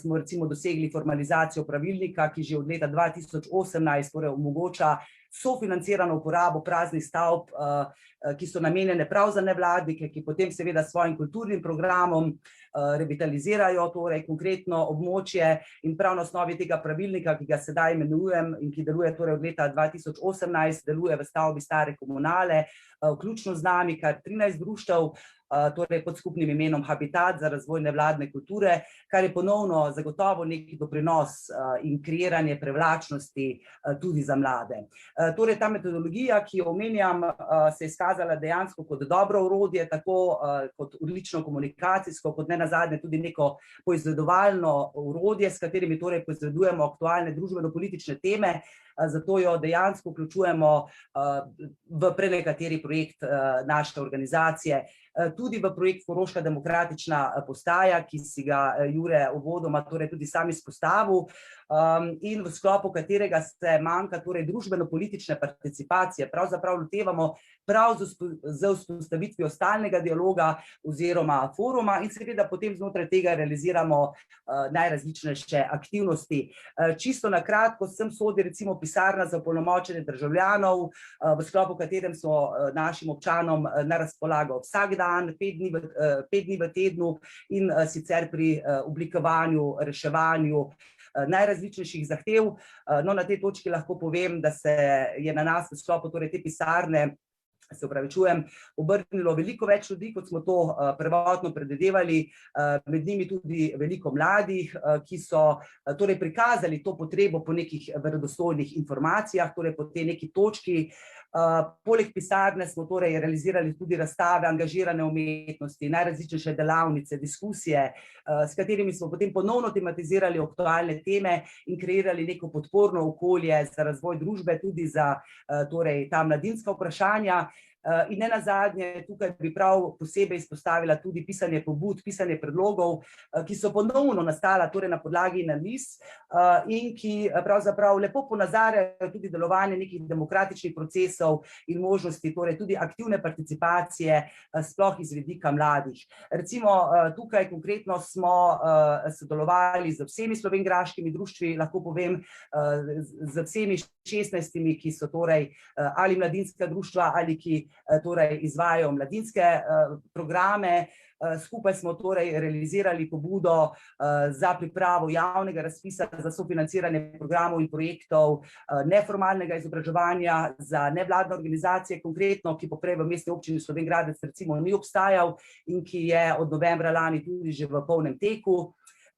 smo recimo dosegli formalizacijo pravilnika, ki že od leta 2018 torej omogoča sofinancirano uporabo praznih stavb, ki so namenjene prav za nevladnike, ki potem seveda s svojim kulturnim programom revitalizirajo torej konkretno območje in prav na osnovi tega pravilnika, ki ga sedaj imenujem in ki deluje torej od leta 2018, deluje v stavbi stare komunale, vključno z nami kar 13 društev, torej pod skupnim imenom Habitat za razvoj nevladne kulture, kar je ponovno zagotovo neki doprinos in kreiranje privlačnosti tudi za mlade. Torej ta metodologija, ki jo omenjam, se je izkazala dejansko kot dobro orodje, tako kot odlično komunikacijsko, kot nenazadnje tudi neko poizvedovalno orodje, s katerimi torej poizvedujemo aktualne družbeno-politične teme, zato jo dejansko vključujemo v prenekateri projekt naše organizacije, tudi v projekt Koroška demokratična postaja, ki si ga Jure uvodoma torej tudi sam izpostavil, in v sklopu katerega se manjka torej družbeno-politične participacije, pravzaprav lotevamo prav z vzpostavitvijo stalnega dialoga oziroma foruma in seveda potem znotraj tega realiziramo najrazličnejše aktivnosti. Čisto na kratko, sem sodi recimo pisarna za opolnomočenje državljanov, v sklopu katerem so našim občanom na razpolago vsak dan, 5 dni v tednu in sicer pri oblikovanju, reševanju najrazličnejših zahtev. No, na tej točki lahko povem, da se je na nas v sklopu torej te pisarne, se opravičujem, obrnilo veliko več ljudi, kot smo to prvotno predvidevali, med njimi tudi veliko mladih, ki so torej prikazali to potrebo po nekih verodostojnih informacijah, torej po tej neki točki. Poleg pisarne smo torej realizirali tudi razstave angažirane umetnosti, najrazličnejše delavnice, diskusije, s katerimi smo potem ponovno tematizirali aktualne teme in kreirali neko podporno okolje za razvoj družbe, tudi za torej ta mladinska vprašanja. In ne nazadnje, tukaj bi prav posebej izpostavila tudi pisanje pobud, pisanje predlogov, ki so ponovno nastala torej na podlagi analiz in ki pravzaprav lepo ponazarjajo tudi delovanje nekih demokratičnih procesov in možnosti torej tudi aktivne participacije, sploh iz vidika mladih. Recimo tukaj konkretno smo sodelovali z vsemi slovenjgraškimi društvi, lahko povem, z vsemi 16, ki so torej ali mladinska društva ali ki torej izvajajo mladinske programe. Skupaj smo torej realizirali pobudo za pripravo javnega razpisa za sofinanciranje programov in projektov neformalnega izobraževanja za nevladne organizacije, konkretno, ki poprej v Mestni občini Slovenj Gradec recimo ni obstajal in ki je od novembra lani tudi že v polnem teku.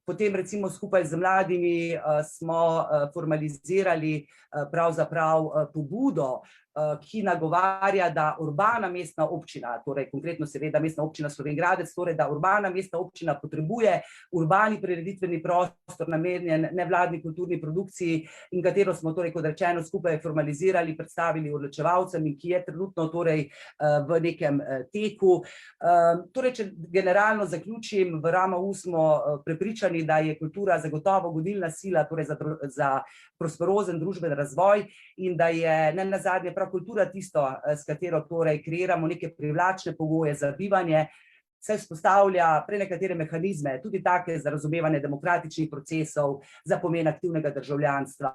Potem recimo skupaj z mladimi smo formalizirali pravzaprav pobudo, ki nagovarja, da urbana mestna občina, torej konkretno seveda Mestna občina Slovenj Gradec, torej da urbana mestna občina potrebuje urbani prireditveni prostor namenjen nevladni kulturni produkciji in katero smo torej, kot rečeno, skupaj formalizirali, predstavili odločevalcem in ki je trenutno torej v nekem teku. Torej, če generalno zaključim, v RAMAU smo prepričani, da je kultura zagotovo gonilna sila torej za prosperozen družben razvoj in da je ne nazadnje prav kultura tisto, s katero torej kreiramo neke privlačne pogoje za bivanje, se vzpostavlja prenekatere mehanizme, tudi take za razumevanje demokratičnih procesov, za pomen aktivnega državljanstva.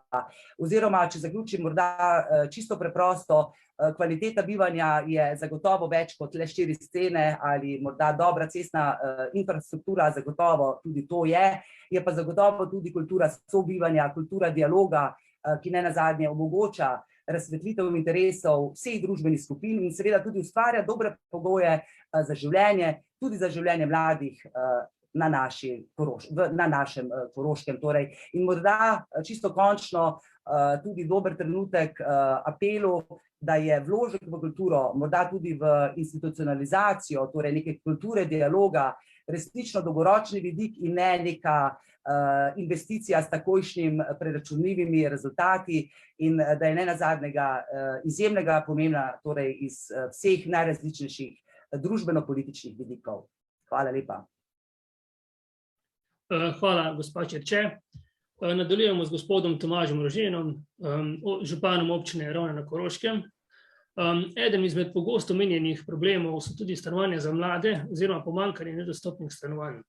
Oziroma, če zaključim morda čisto preprosto, kvaliteta bivanja je zagotovo več kot le 4 stene ali morda dobra cestna infrastruktura, zagotovo tudi to je pa zagotovo tudi kultura sobivanja, kultura dialoga, ki ne nazadnje omogoča razsvetlitev interesov vseh družbenih skupin in seveda tudi ustvarja dobre pogoje za življenje, tudi za življenje mladih na našem Koroškem. In morda čisto končno tudi dober trenutek apelu, da je vložek v kulturo, morda tudi v institucionalizacijo, torej neke kulture dialoga, resnično dolgoročni vidik in ne neka investicija s takojšnjim preračunljivimi rezultati in da je nenazadnjega izjemnega pomena torej iz vseh najrazličnejših družbeno-političnih vidikov. Hvala lepa. Hvala, gospa Čerče. Nadaljujemo z gospodom Tomažem Roženom, županom občine Ravne na Koroškem. Eden izmed pogosto omenjenih problemov so tudi stanovanja za mlade oziroma pomanjkanje nedostopnih stanovanj.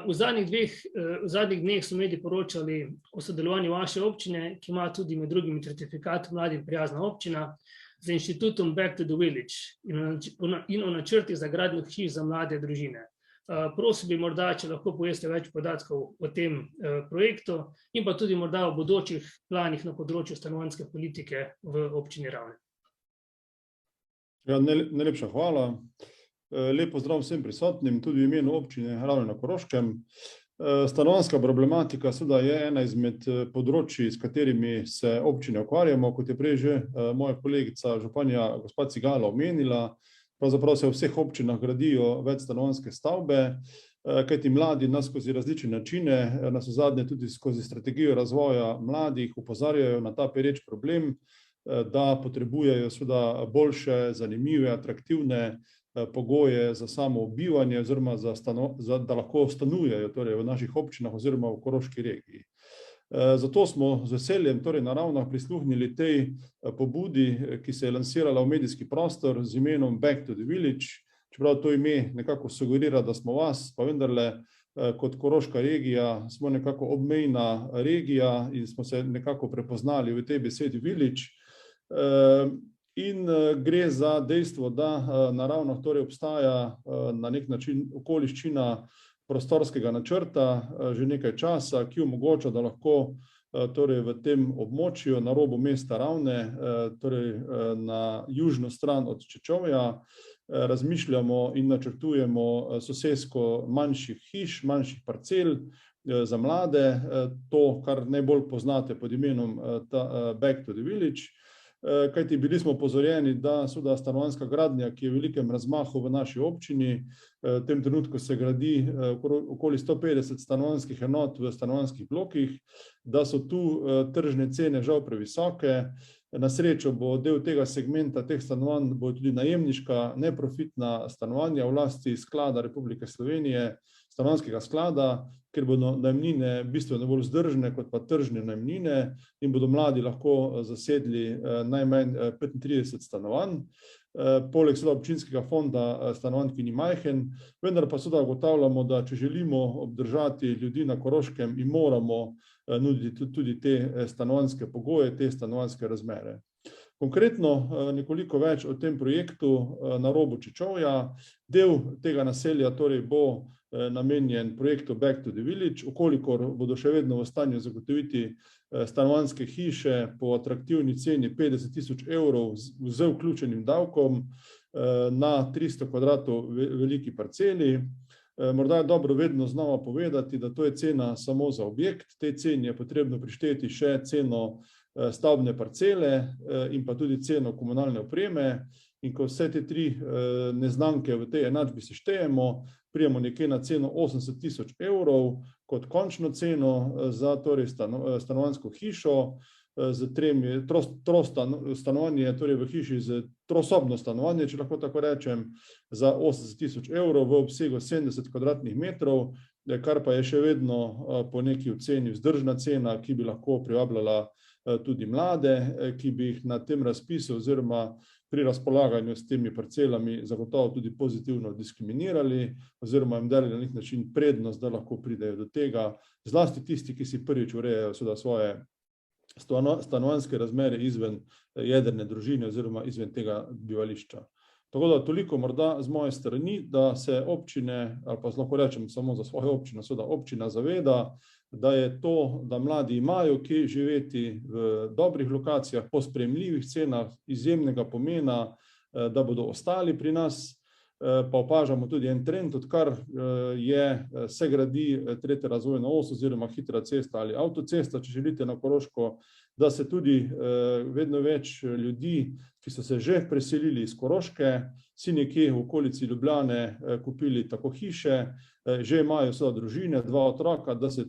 V zadnjih dneh so mediji poročali o sodelovanju vaše občine, ki ima tudi med drugim certifikat Mladim prijazna občina, z inštitutom Back to the Village in o načrtih za gradnjo hiš za mlade družine. Prosim bi morda, če lahko poveste več podatkov o tem projektu in pa tudi morda o bodočih planih na področju stanovanjske politike v občini Ravne. Ja, najlepša hvala. Lep pozdrav vsem prisotnim, tudi v imenu občine Ravne na Koroškem. Stanovanjska problematika seveda je ena izmed področij, s katerimi se občine ukvarjamo, kot je prej že moja kolegica županja gospa Cigala omenila. Pravzaprav se v vseh občinah gradijo večstanovanjske stavbe, kajti mladi nas skozi različne načine, navsezadnje tudi skozi strategijo razvoja mladih opozarjajo na ta pereč problem, da potrebujejo seveda boljše, zanimive, atraktivne pogoje za samo bivanje oziroma da lahko stanujejo torej v naših občinah oziroma v Koroški regiji. Zato smo z veseljem torej na Ravnah prisluhnili tej pobudi, ki se je lansirala v medijski prostor z imenom Back to the Village. Čeprav to ime nekako sugerira, da smo vas, pa vendarle kot Koroška regija smo nekako obmejna regija in smo se nekako prepoznali v tej besedi village. In gre za dejstvo, da na Ravnah torej obstaja na nek način okoliščina prostorskega načrta že nekaj časa, ki omogoča, da lahko torej v tem območju na robu mesta Ravne, torej na južno stran od Čečovja, razmišljamo in načrtujemo sosesko manjših hiš, manjših parcel za mlade, to, kar najbolj poznate pod imenom Back to the Village. Kajti bili smo opozorjeni, da seveda stanovanjska gradnja, ki je v velikem razmahu v naši občini, v tem trenutku se gradi okoli 150 stanovanjskih enot v stanovanjskih blokih, da so tu tržne cene žal previsoke Na srečo bo del tega segmenta teh stanovanj bo tudi najemniška neprofitna stanovanja v lasti Sklada Republike Slovenije, stanovanjskega sklada, ker bodo najemnine bistveno bolj vzdržne kot pa tržne najemnine in bodo mladi lahko zasedli najmanj 35 stanovanj. Poleg seveda občinskega fonda stanovanj, ki ni majhen, vendar pa seveda ugotavljamo, da če želimo obdržati ljudi na Koroškem, jim moramo nuditi tudi te stanovanjske pogoje, te stanovanjske razmere. Konkretno nekoliko več o tem projektu na robu Čečovja. Del tega naselja torej bo namenjen projektu Back to the Village, ukolikor bodo še vedno v stanju zagotoviti stanovanjske hiše po atraktivni ceni 50 000 evrov z vključenim davkom na 300 kvadratov veliki parceli. Morda je dobro vedno znova povedati, da to je cena samo za objekt, tej ceni je potrebno prišteti še ceno stavbne parcele in pa tudi ceno komunalne opreme. In ko vse te tri neznanke v tej enačbi seštejemo, prijemo nekje na ceno 80 000 evrov kot končno ceno za torej stanovanjsko hišo z stanovanje torej v hiši z trosobno stanovanje, če lahko tako rečem, za 80 000 evrov v obsegu 70 kvadratnih metrov, kar pa je še vedno po neki oceni vzdržna cena, ki bi lahko privabljala tudi mlade, ki bi jih na tem razpisu oziroma pri razpolaganju s temi parcelami zagotovo tudi pozitivno diskriminirali oziroma jim dali na nek način prednost, da lahko pridejo do tega, zlasti tisti, ki si prvič urejajo svoje stanovanjske razmere izven jedrne družine oziroma izven tega bivališča. Tako da toliko morda z moje strani, da se občine, ali pa lahko rečem samo za svojo občino, seveda občina zaveda, da je to, da mladi imajo kje živeti v dobrih lokacijah, po sprejemljivih cenah, izjemnega pomena, da bodo ostali pri nas. Pa opažamo tudi en trend, odkar se gradi tretja razvojna os oziroma hitra cesta ali avtocesta, če želite, na Koroško, da se tudi vedno več ljudi, ki so se že preselili iz Koroške, si nekje v okolici Ljubljane kupili tako hiše, že imajo seveda družine, 2 otroka, da se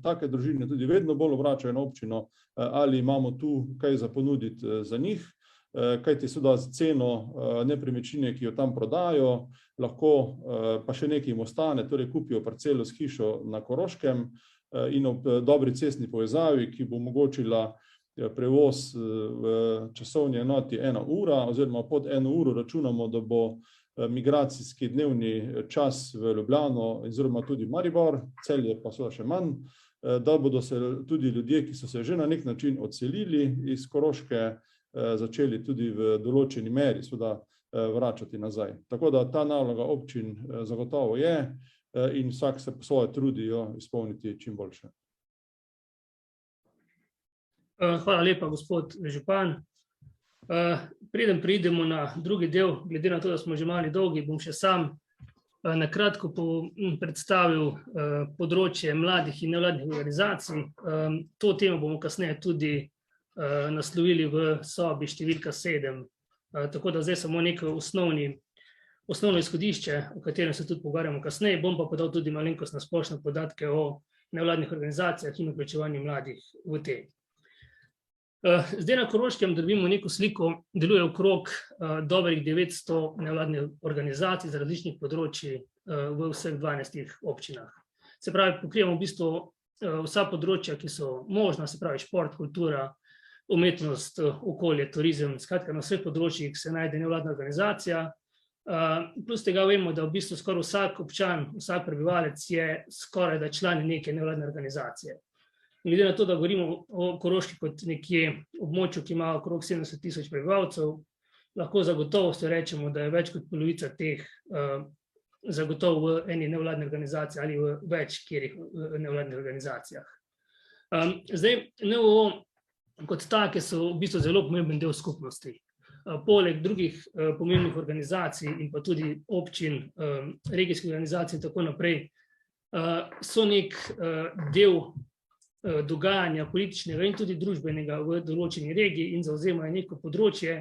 take družine tudi vedno bolj obračajo na občino, ali imamo tu kaj za ponuditi za njih. Kajti seveda z ceno nepremičnine, ki jo tam prodajo, lahko pa še nekaj jim ostane, torej kupijo parcelo s hišo na Koroškem in ob dobri cestni povezavi, ki bo omogočila prevoz v časovni enoti 1 ura, oziroma pod 1 uro računamo, da bo migracijski dnevni čas v Ljubljano oziroma tudi Maribor, Celje pa seveda še manj, da bodo se tudi ljudje, ki so se že na nek način odselili iz Koroške, začeli tudi v določeni meri vračati nazaj. Tako da ta naloga občin zagotovo je in vsak se po svoje trudi jo izpolniti čim boljše. Hvala lepa, gospod župan. Preden preidemo na drugi del, glede na to, da smo že malo dolgi, bom še sam na kratko predstavil področje mladih in nevladnih organizacij. To temo bomo kasneje tudi naslovili v sobi številka 7. Tako da zdaj samo neko osnovno izhodišče, o katerem se tudi pogovarjamo kasneje, bom pa podal tudi malenkost na splošne podatke o nevladnih organizacijah in vključevanju mladih v te. Zdaj na Koroškem dobimo neko sliko, deluje okrog dobrih 900 nevladnih organizacij z različnih področji v vseh 12 občinah. Se pravi, pokrijemo v bistvu vsa področja, ki so možna, se pravi šport, kultura, umetnost, okolje, turizem, skratka na vseh področjih se najde nevladna organizacija. Plus tega vemo, da v bistvu skoraj vsak občan, vsak prebivalec je skoraj da član neke nevladne organizacije. Glede na to, da govorimo o Koroški kot nekje območju, ki ima okrog 70 000 prebivalcev, lahko zagotovo rečemo, da je več kot polovica teh zagotovo v eni nevladni organizaciji ali v več kjerih nevladnih organizacijah. Zdaj, NVO kot take so v bistvu zelo pomemben del skupnosti. Poleg drugih pomembnih organizacij in pa tudi občin, regijskih organizacij in tako naprej, so nek del dogajanja političnega in tudi družbenega v določeni regiji in zavzemajo neko področje,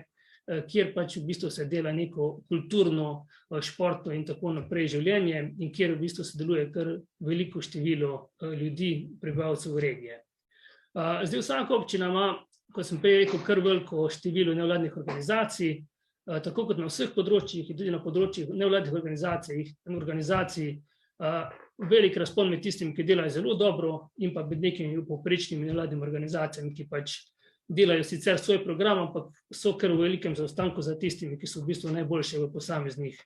kjer pač v bistvu se dela neko kulturno, športno in tako naprej življenje in kjer v bistvu se deluje kar veliko število ljudi, prebivalcev regije. Zdaj vsaka občina ima kot sem prej rekel, kar veliko število nevladnih organizacij, tako kot na vseh področjih in tudi na področjih nevladnih organizacij, velik razpon med tistimi, ki delajo zelo dobro, in pa med nekimi povprečnimi nevladnimi organizacijami, ki pač delajo sicer svoj program, ampak so kar v velikem zaostanku za tistimi, ki so v bistvu najboljše v posameznih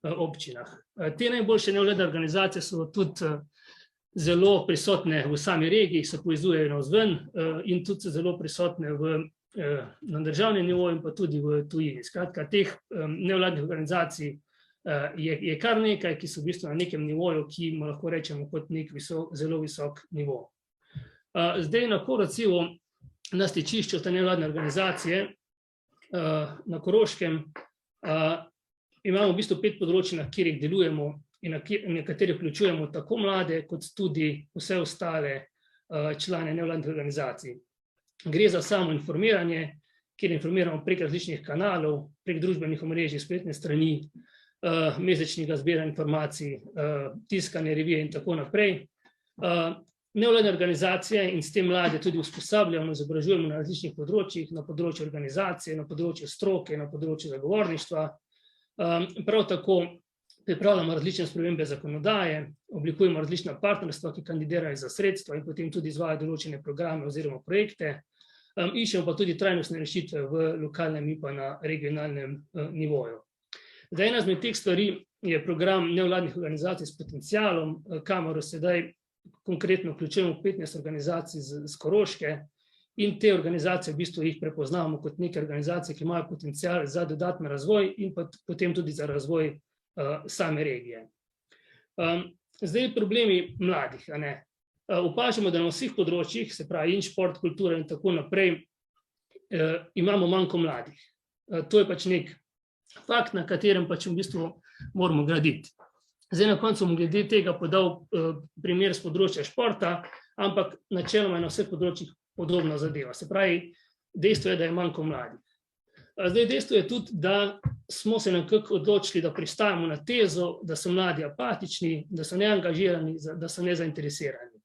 občinah. Te najboljše nevladne organizacije so tudi zelo prisotne v sami regiji, se povezujejo navzven in tudi so zelo prisotne na državnem nivoju in pa tudi v tujini. Skratka, teh nevladnih organizacij je kar nekaj, ki so v bistvu na nekem nivoju, ki lahko rečemo kot nek zelo visok nivo. Zdaj na Korocivu, na stičišču te nevladne organizacije na Koroškem, imamo v bistvu 5 področij, na katerih delujemo in na katerih vključujemo tako mlade, kot tudi vse ostale člane nevladnih organizacij. Gre za samo informiranje, kjer informiramo prek različnih kanalov, prek družbenih omrežij, spletne strani, mesečnega zbiranja informacij, tiskane revije in tako naprej. Nevladne organizacije in s tem mlade tudi usposabljamo, izobražujemo na različnih področjih, na področju organizacije, na področju stroke, na področju zagovorništva. Prav tako pripravljamo različne spremembe zakonodaje, oblikujemo različna partnerstva, ki kandidirajo za sredstva in potem tudi izvajajo določene programe oziroma projekte. Iščemo pa tudi trajnostne rešitve v lokalnem in pa na regionalnem nivoju. Zdaj, ena izmed teh stvari je program nevladnih organizacij s potencialom, kamor sedaj konkretno vključujemo 15 organizacij z Koroške in te organizacije v bistvu jih prepoznamo kot neke organizacije, ki imajo potencial za dodatni razvoj in pa potem tudi za razvoj same regije. Zdaj problemi mladih. Opažamo, da na vseh področjih, se pravi in šport, kultura in tako naprej, imamo manjko mladih. To je pač nek fakt, na katerem pač v bistvu moramo graditi. Zdaj na koncu bom glede tega podal primer z področja športa, ampak načeloma je na vseh področjih podobna zadeva. Se pravi, dejstvo je, da je manjko mladih. Zdaj dejstvo je tudi, da smo se nekako odločili, da pristajamo na tezo, da so mladi apatični, da so neangažirani, da so nezainteresirani.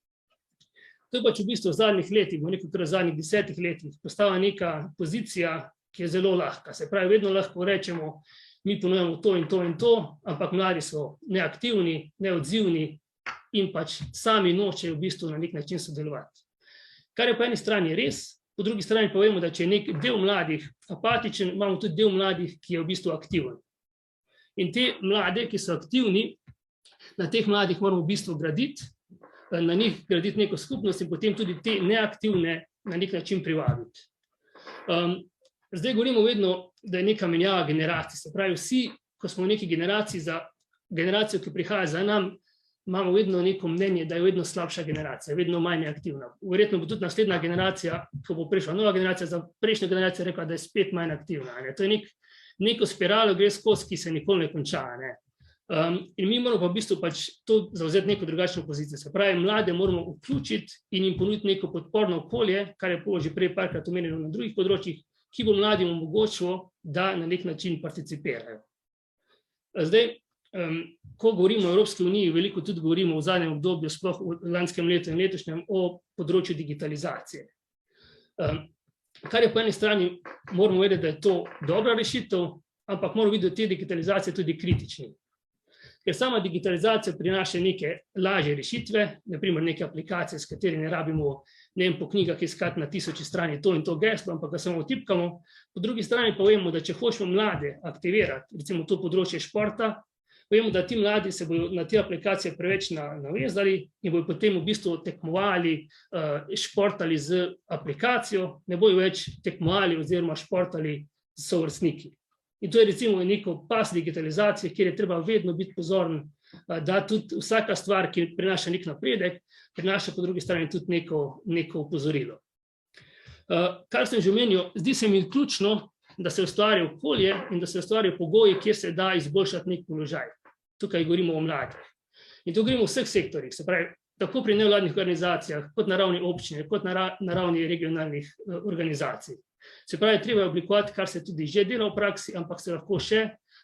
To je pač v bistvu v zadnjih letih, v zadnjih 10 letih, postala neka pozicija, ki je zelo lahka. Se pravi, vedno lahko rečemo, mi ponujemo to in to in to, ampak mladi so neaktivni, neodzivni in pač sami nočejo v bistvu na nek način sodelovati. Kar je po eni strani res, po drugi strani pa vemo, da če je nek del mladih apatičen, imamo tudi del mladih, ki je v bistvu aktiven. In te mlade, ki so aktivni, na teh mladih moramo v bistvu graditi, na njih graditi neko skupnost in potem tudi te neaktivne na nek način privabiti. Zdaj govorimo vedno, da je neka menjava generacij. Se pravi, vsi, ko smo v neki generaciji, za generacijo, ki prihaja za nami, imamo vedno neko mnenje, da je vedno slabša generacija, vedno manj aktivna. Verjetno bo tudi naslednja generacija, ko bo prišla nova generacija, za prejšnjo generacijo rekla, da je spet manj aktivna. To je neko spiralo gre skozi, ki se nikoli ne konča. In mi moramo pa v bistvu pač to zavzeti neko drugačno pozicijo. Se pravi, mlade moramo vključiti in jim ponuditi neko podporno okolje, kar je že prej parkrat omenjeno na drugih področjih, ki bo mladim omogočilo, da na nek način participirajo. Zdaj, ko govorimo o Evropski uniji, veliko tudi govorimo v zadnjem obdobju, sploh v lanskem letu in letošnjem, o področju digitalizacije. Kar je po eni strani, moramo vedeti, da je to dobra rešitev, ampak moramo videti, da te digitalizacije tudi kritični. Ker sama digitalizacija prinaša neke lažje rešitve, naprimer neke aplikacije, s katerimi ne rabimo po knjigah iskati na 1000 strani to in to geslo, ampak ga samo tipkamo. Po drugi strani pa vemo, da če hočemo mlade aktivirati, recimo to področje športa, vemo, da ti mladi se bodo na te aplikacije preveč navezali in bodo potem v bistvu tekmovali, športali z aplikacijo, ne bodo več tekmovali oziroma športali z sovrstniki. In to je recimo neko pas digitalizacije, kjer je treba vedno biti pozoren, da tudi vsaka stvar, ki prinaša nek napredek, prinaša po drugi strani tudi neko opozorilo. Kar sem že omenil, zdi se mi ključno, da se ustvari okolje in da se ustvari pogoji, kjer se da izboljšati nek položaj. Tukaj govorimo o mladih. In to govorimo o vseh sektorjih, se pravi, tako pri nevladnih organizacijah, kot na ravni občine, kot na ravni regionalnih organizacij. Se pravi, treba je oblikovati, kar se tudi že dela v praksi, ampak se lahko še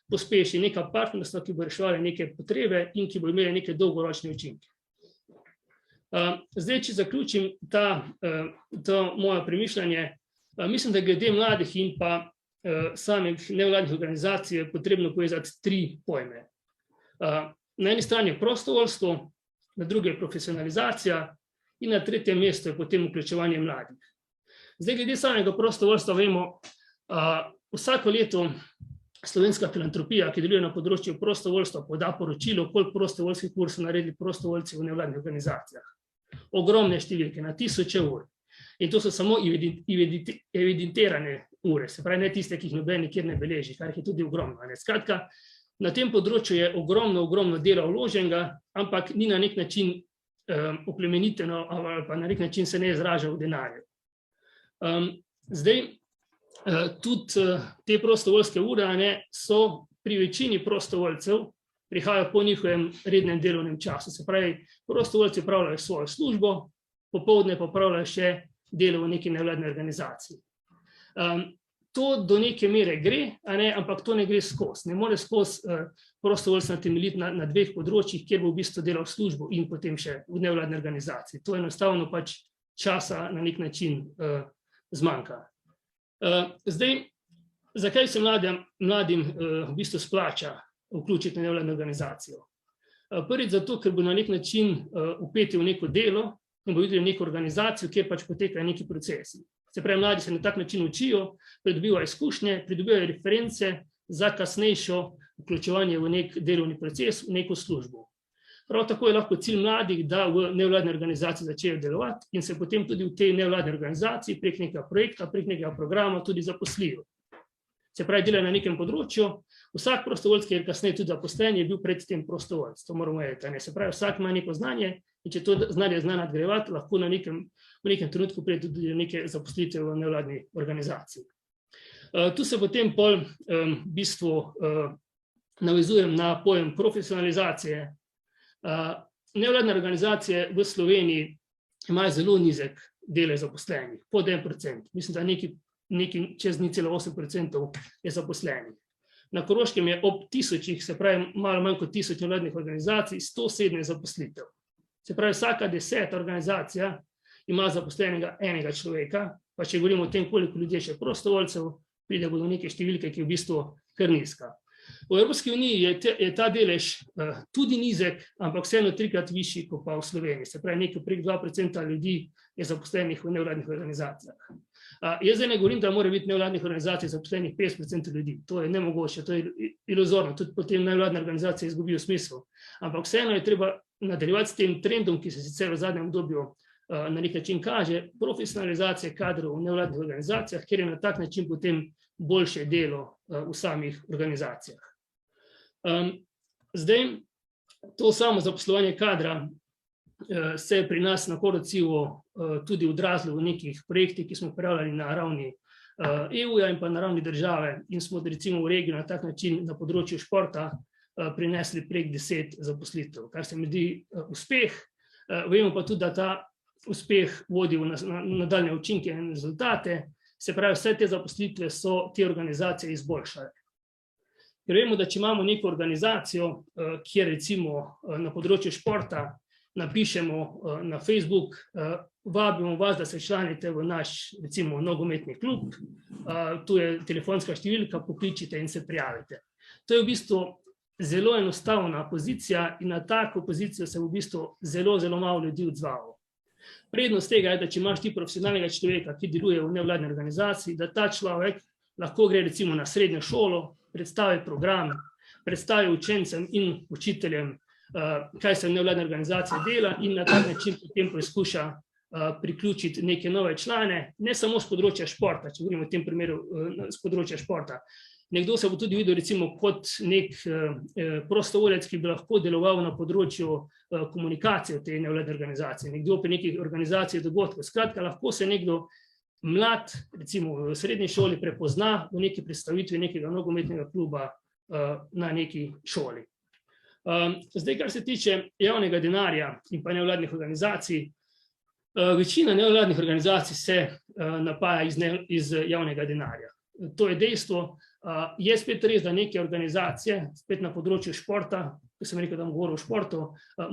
pospeši neka partnerstva, ki bo reševali neke potrebe in ki bo imeli neke dolgoročne učinke. Zdaj, če zaključim to moje premišljanje, Mislim, da glede mladih in pa samih nevladnih organizacij je potrebno povezati 3 pojme. Na eni strani je prostovoljstvo, na drugi je profesionalizacija in na tretjem mestu je potem vključevanje mladih. Zdaj, glede samega prostovoljstva vemo, vsako leto Slovenska filantropija, ki deluje na področju prostovoljstva, poda poročilo, koliko prostovoljskih ur so naredili prostovoljci v nevladnih organizacijah. Ogromne številke, na 1000 ur. In to so samo evidentirane ure, se pravi ne tiste, ki jih noben nikjer ne beleži, kar je tudi ogromno. Skratka, na tem področju je ogromno dela vloženega, ampak ni na nek način oplemeniteno ali pa na nek način se ne izraža v denarju. Zdaj, tudi te prostovoljske ure so pri večini prostovoljcev prihajajo po njihovem rednem delovnem času. Se pravi, prostovoljci opravljajo svojo službo, popoldne pa opravljajo še delo v neki nevladni organizaciji. To do neke mere gre, ampak to ne gre skozi. Ne more skozi prostovoljstvo temeljiti na 2 področjih, kjer bo v bistvu delal službo in potem še v nevladni organizaciji. To enostavno pač časa na nek način zmanjka. Zdaj, zakaj se mladim v bistvu splača vključiti v nevladno organizacijo? Prvič zato, ker bo na nek način vpeti v neko delo in bo videli neko organizacijo, kjer pač potekajo neki procesi. Se pravi, mladi se na tak način učijo, pridobivajo izkušnje, pridobivajo reference za kasnejšo vključevanje v nek delovni proces, v neko službo. Prav tako je lahko cilj mladih, da v nevladni organizaciji začnejo delovati in se potem tudi v tej nevladni organizaciji prek nekega projekta, prek nekega programa tudi zaposlijo. Se pravi, delajo na nekem področju, vsak prostovoljec, ki je kasneje tudi zaposlen, je bil pred tem prostovoljec. To moramo vedeti. Se pravi, vsak ima neko znanje in če to znanje zna nadgrajevati, lahko v nekem trenutku pride tudi neke zaposlitve v nevladni organizaciji. Tu se potem v bistvu navezujem na pojem profesionalizacije. Nevladne organizacije v Sloveniji imajo zelo nizek delež zaposlenih, pod 1%. Mislim, da nekaj čez 0,8% je zaposlenih. Na Koroškem je ob 1000, se pravi malo manj kot 1000 nevladnih organizacij, 107 zaposlitev. Se pravi, vsaka 10. organizacija ima zaposlenega enega človeka, pa če govorimo o tem, koliko ljudi je še prostovoljcev, pride do neke številke, ki je v bistvu kar nizka. V Evropski uniji je ta delež tudi nizek, ampak vseeno 3-krat višji kot pa v Sloveniji. Se pravi, nekaj prek 2% ljudi je zaposlenih v nevladnih organizacijah. Jaz zdaj ne govorim, da mora biti v nevladnih organizacijah zaposlenih 50% ljudi. To je nemogoče, to je iluzorno. Tudi potem nevladne organizacije izgubijo smisel. Ampak vseeno je treba nadaljevati s tem trendom, ki se sicer v zadnjem obdobju na nek način kaže, profesionalizacije kadrov v nevladnih organizacijah, kjer je na tak način potem boljše delo v samih organizacijah. Zdaj, to samo zaposlovanje kadra se je pri nas na Korocivu tudi odrazilo v nekih projektih, ki smo upravljali na ravni EU-ja in pa na ravni države in smo recimo v regiji na tak način na področju športa prinesli prek 10 zaposlitev, kar se mi zdi uspeh. Vemo pa tudi, da ta uspeh vodi v nadaljnje učinke in rezultate. Se pravi, vse te zaposlitve so te organizacije izboljšale. Ker vemo, da če imamo neko organizacijo, kjer recimo na področju športa napišemo na Facebook, vabimo vas, da se članite v naš recimo nogometni klub, tu je telefonska številka, pokličite in se prijavite. To je v bistvu zelo enostavna pozicija in na tako pozicijo se v bistvu zelo malo ljudi odzvalo. Prednost tega je, da če imaš ti profesionalnega človeka, ki deluje v nevladni organizaciji, da ta človek lahko gre recimo na srednjo šolo, predstavi program, predstavi učencem in učiteljem, kaj se v nevladni organizaciji dela in na tak način potem poskuša priključiti neke nove člane, ne samo z področja športa, če govorimo v tem primeru z področja športa. Nekdo se bo tudi videl recimo kot nek prostovoljec, ki bi lahko deloval na področju komunikacije v tej nevladni organizaciji, nekdo pri nekih organizaciji dogodkov. Skratka, lahko se nekdo mlad, recimo v srednji šoli, prepozna v neki predstavitvi nekega nogometnega kluba na neki šoli. Zdaj, kar se tiče javnega denarja in pa nevladnih organizacij, večina nevladnih organizacij se napaja iz javnega denarja. To je dejstvo. Je spet res, da neke organizacije, spet na področju športa, ko sem rekel, da bom govoril o športu,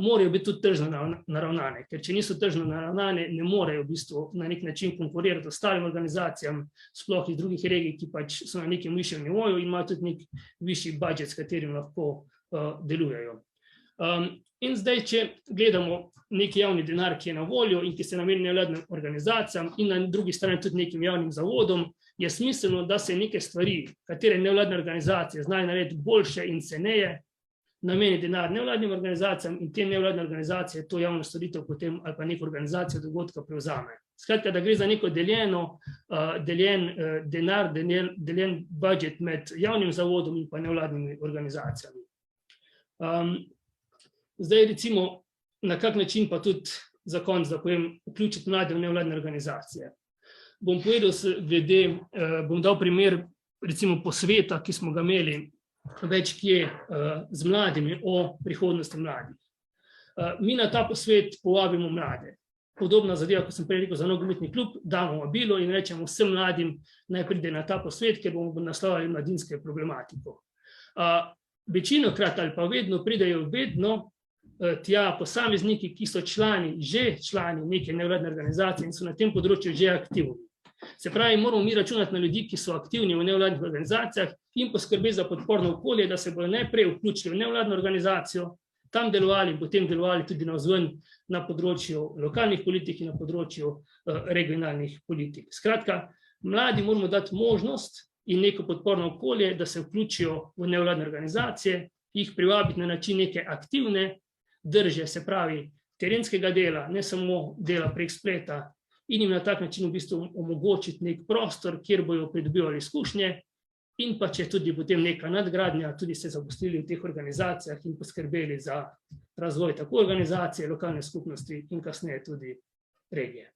morajo biti tudi tržno naravnane, ker če niso tržno naravnane, ne morejo v bistvu na nek način konkurirati ostalim organizacijam, sploh iz drugih regij, ki pač so na nekem višjem nivoju in imajo tudi nek višji budžet, s katerim lahko delujejo. In zdaj, če gledamo nek javni denar, ki je na voljo in ki se nameni nevladnim organizacijam in na drugi strani tudi nekim javnim zavodom, je smiselno, da se neke stvari, katere nevladne organizacije znajo narediti boljše in ceneje, nameni denar nevladnim organizacijam in te nevladne organizacije to javno storitev potem ali pa neko organizacijo dogodka prevzame. Skratka, da gre za neko deljen denar, deljen budžet med javnim zavodom in pa nevladnimi organizacijami. Zdaj recimo, na kak način pa tudi za konec, da povem, vključiti mlade v nevladne organizacije. Bom povedal bom dal primer recimo posveta, ki smo ga imeli več kje z mladimi o prihodnosti mladih. Mi na ta posvet povabimo mlade. Podobna zadeva, kot sem prej rekel za nogometni klub, damo vabilo in rečemo vsem mladim, naj pride na ta posvet, ker bomo naslavljali mladinske problematiko. Večinokrat ali pa vedno pridejo tja posamezniki, ki so že člani neke nevladne organizacije in so na tem področju že aktivni. Se pravi, moramo mi računati na ljudi, ki so aktivni v nevladnih organizacijah in poskrbeti za podporno okolje, da se bodo najprej vključili v nevladno organizacijo, tam delovali in potem delovali tudi navzven na področju lokalnih politik in na področju regionalnih politik. Skratka, mladi moramo dati možnost in neko podporno okolje, da se vključijo v nevladne organizacije, jih privabiti na način neke aktivne drže, se pravi terenskega dela, ne samo dela prek spleta, in jim na tak način v bistvu omogočiti nek prostor, kjer bojo pridobivali izkušnje in pa če tudi potem neka nadgradnja, tudi se zaposlili v teh organizacijah in poskrbeli za razvoj tako organizacije, lokalne skupnosti in kasneje tudi regije.